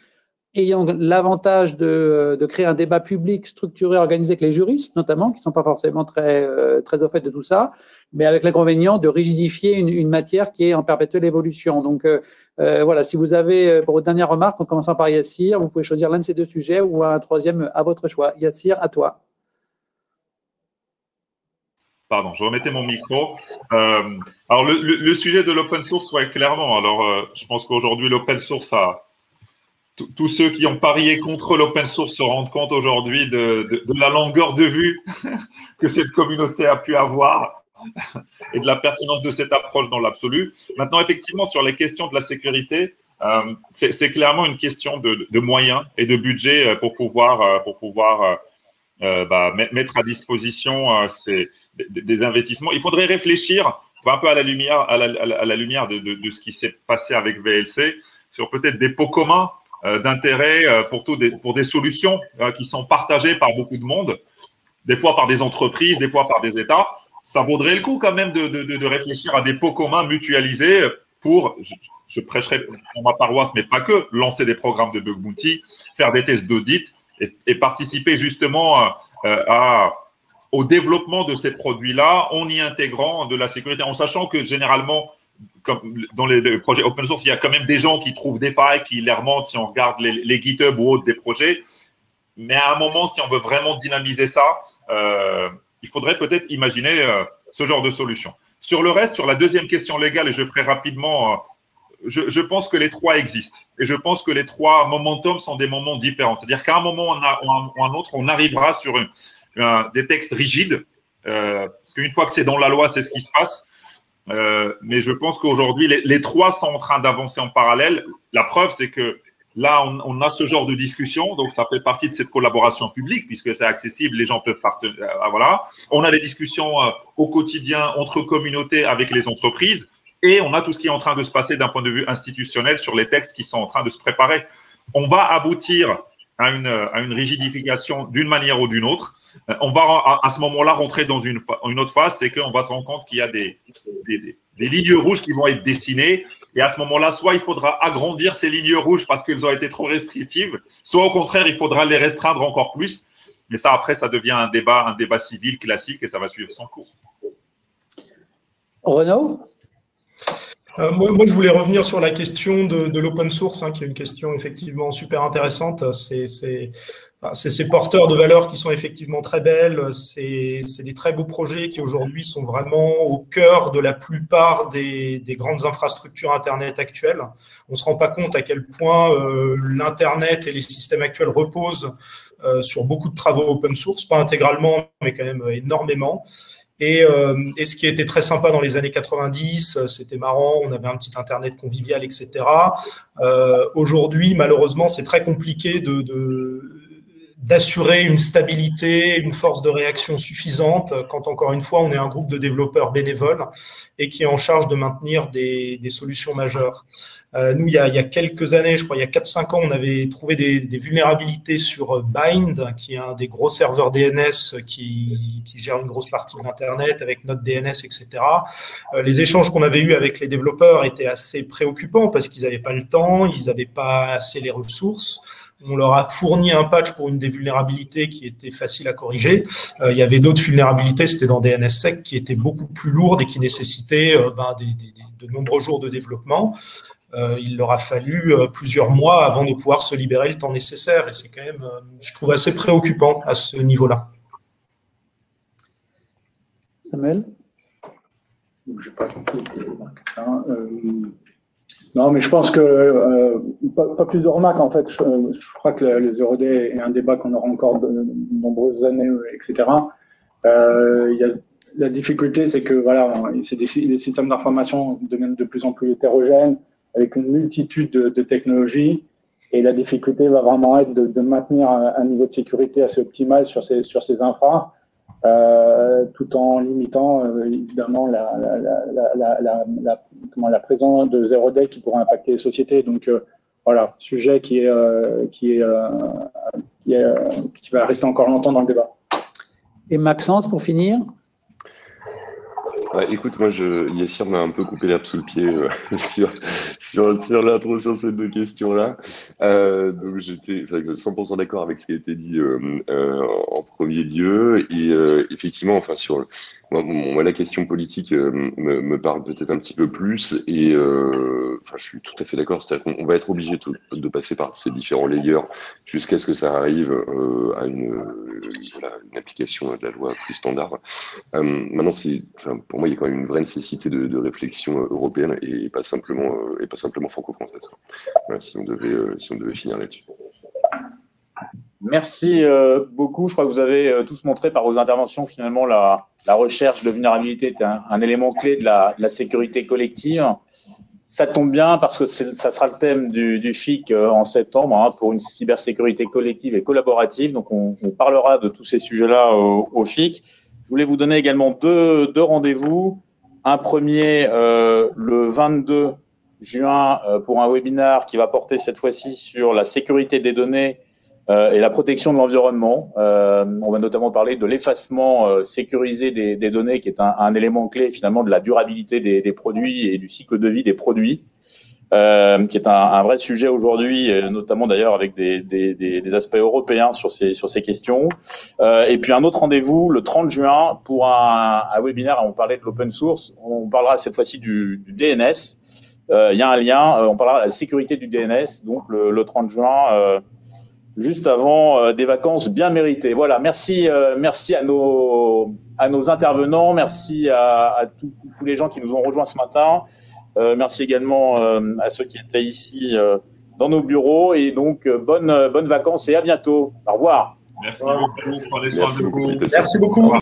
ayant l'avantage de créer un débat public structuré, organisé avec les juristes, notamment, qui ne sont pas forcément très au fait de tout ça, mais avec l'inconvénient de rigidifier une matière qui est en perpétuelle évolution. Donc, voilà, si vous avez, pour votre dernière remarque, en commençant par Yassir, vous pouvez choisir l'un de ces 2 sujets ou un troisième à votre choix. Yassir, à toi. Pardon, je remettais mon micro. Alors, le sujet de l'open source, ouais, clairement. Alors, je pense qu'aujourd'hui, l'open source a tous ceux qui ont parié contre l'open source se rendent compte aujourd'hui de la longueur de vue que cette communauté a pu avoir et de la pertinence de cette approche dans l'absolu. Maintenant, effectivement, sur les questions de la sécurité, c'est clairement une question de moyens et de budget pour pouvoir mettre à disposition des investissements. Il faudrait réfléchir un peu à la lumière de ce qui s'est passé avec VLC sur peut-être des pots communs d'intérêt pour des solutions qui sont partagées par beaucoup de monde, des fois par des entreprises, des fois par des États. Ça vaudrait le coup quand même de réfléchir à des pots communs mutualisés pour, je prêcherai pour ma paroisse, mais pas que, lancer des programmes de bug bounty, faire des tests d'audit et participer justement au développement de ces produits-là en y intégrant de la sécurité, en sachant que généralement, comme dans les projets open source, il y a quand même des gens qui trouvent des failles, qui les remontent si on regarde les GitHub ou autres des projets. Mais à un moment, si on veut vraiment dynamiser ça, il faudrait peut-être imaginer ce genre de solution. Sur le reste, sur la deuxième question légale, et je ferai rapidement, je pense que les trois existent. Et je pense que les trois momentum sont des moments différents. C'est-à-dire qu'à un moment ou un autre, on arrivera sur des textes rigides. Parce qu'une fois que c'est dans la loi, c'est ce qui se passe. Mais je pense qu'aujourd'hui, les trois sont en train d'avancer en parallèle. La preuve, c'est que là, on a ce genre de discussion. Donc, ça fait partie de cette collaboration publique puisque c'est accessible, les gens peuvent voilà. On a des discussions au quotidien entre communautés avec les entreprises et on a tout ce qui est en train de se passer d'un point de vue institutionnel sur les textes qui sont en train de se préparer. On va aboutir à une rigidification d'une manière ou d'une autre. On va à ce moment-là rentrer dans une autre phase, c'est qu'on va se rendre compte qu'il y a des lignes rouges qui vont être dessinées. Et à ce moment-là, soit il faudra agrandir ces lignes rouges parce qu'elles ont été trop restrictives, soit au contraire, il faudra les restreindre encore plus. Mais ça, après, ça devient un débat civil classique et ça va suivre son cours. Renaud ? Moi, je voulais revenir sur la question de l'open source, qui est une question effectivement super intéressante. C'est ces porteurs de valeurs qui sont effectivement très belles. C'est des très beaux projets qui aujourd'hui sont vraiment au cœur de la plupart des grandes infrastructures Internet actuelles. On ne se rend pas compte à quel point l'Internet et les systèmes actuels reposent sur beaucoup de travaux open source, pas intégralement, mais quand même énormément. Et ce qui était très sympa dans les années 90, c'était marrant, on avait un petit Internet convivial, etc. Aujourd'hui, malheureusement, c'est très compliqué d'assurer une stabilité, une force de réaction suffisante quand, encore une fois, on est un groupe de développeurs bénévoles et qui est en charge de maintenir des solutions majeures. Nous, il y a quelques années, je crois, il y a 4-5 ans, on avait trouvé des vulnérabilités sur Bind, qui est un des gros serveurs DNS qui gère une grosse partie de l'Internet avec notre DNS, etc. Les échanges qu'on avait eus avec les développeurs étaient assez préoccupants parce qu'ils n'avaient pas le temps, ils n'avaient pas assez les ressources. On leur a fourni un patch pour une des vulnérabilités qui était facile à corriger. Il y avait d'autres vulnérabilités, c'était dans DNSSEC, qui étaient beaucoup plus lourdes et qui nécessitaient de nombreux jours de développement. Il leur a fallu plusieurs mois avant de pouvoir se libérer le temps nécessaire. Et c'est quand même, je trouve, assez préoccupant à ce niveau-là. Samuel ? Je n'ai pas compris ça. Non, mais je pense que, pas plus de remarques, en fait. Je crois que le 0D est un débat qu'on aura encore de nombreuses années, etc. La difficulté, c'est que voilà, les systèmes d'information deviennent de plus en plus hétérogènes, avec une multitude de technologies. Et la difficulté va vraiment être de maintenir un niveau de sécurité assez optimal sur ces infras, tout en limitant évidemment la présence de 0D qui pourrait impacter les sociétés. Donc voilà, sujet qui va rester encore longtemps dans le débat. Et Maxence, pour finir ? Écoute, moi, Yassir m'a un peu coupé l'herbe sous le pied sur l'intro sur ces deux questions-là. Donc, j'étais 100% d'accord avec ce qui a été dit en premier lieu. Et effectivement, moi, la question politique me parle peut-être un petit peu plus. Et je suis tout à fait d'accord. C'est-à-dire qu'on va être obligé de passer par ces différents layers jusqu'à ce que ça arrive à une application de la loi plus standard. Maintenant, pour pour moi, il y a quand même une vraie nécessité de réflexion européenne et pas simplement franco-française. Voilà, si on devait finir là-dessus. Merci beaucoup. Je crois que vous avez tous montré par vos interventions finalement la recherche de vulnérabilité est un élément clé de la sécurité collective. Ça tombe bien parce que ça sera le thème du FIC en septembre, hein, pour une cybersécurité collective et collaborative. Donc, on parlera de tous ces sujets-là au FIC. Je voulais vous donner également deux rendez-vous. Un premier, le 22 juin, pour un webinaire qui va porter cette fois-ci sur la sécurité des données et la protection de l'environnement. On va notamment parler de l'effacement sécurisé des données, qui est un élément clé finalement de la durabilité des produits et du cycle de vie des produits, qui est un vrai sujet aujourd'hui, notamment d'ailleurs avec des aspects européens sur ces questions. Et puis un autre rendez-vous le 30 juin pour un webinaire, on parlait de l'open source, on parlera cette fois-ci du DNS. Il y a un lien, on parlera de la sécurité du DNS, donc le 30 juin, juste avant des vacances bien méritées. Voilà, merci à nos intervenants, merci à tous les gens qui nous ont rejoints ce matin. Merci également à ceux qui étaient ici dans nos bureaux. Et donc, bonnes vacances et à bientôt. Au revoir. Merci beaucoup. Prenez soin de vous. Merci beaucoup.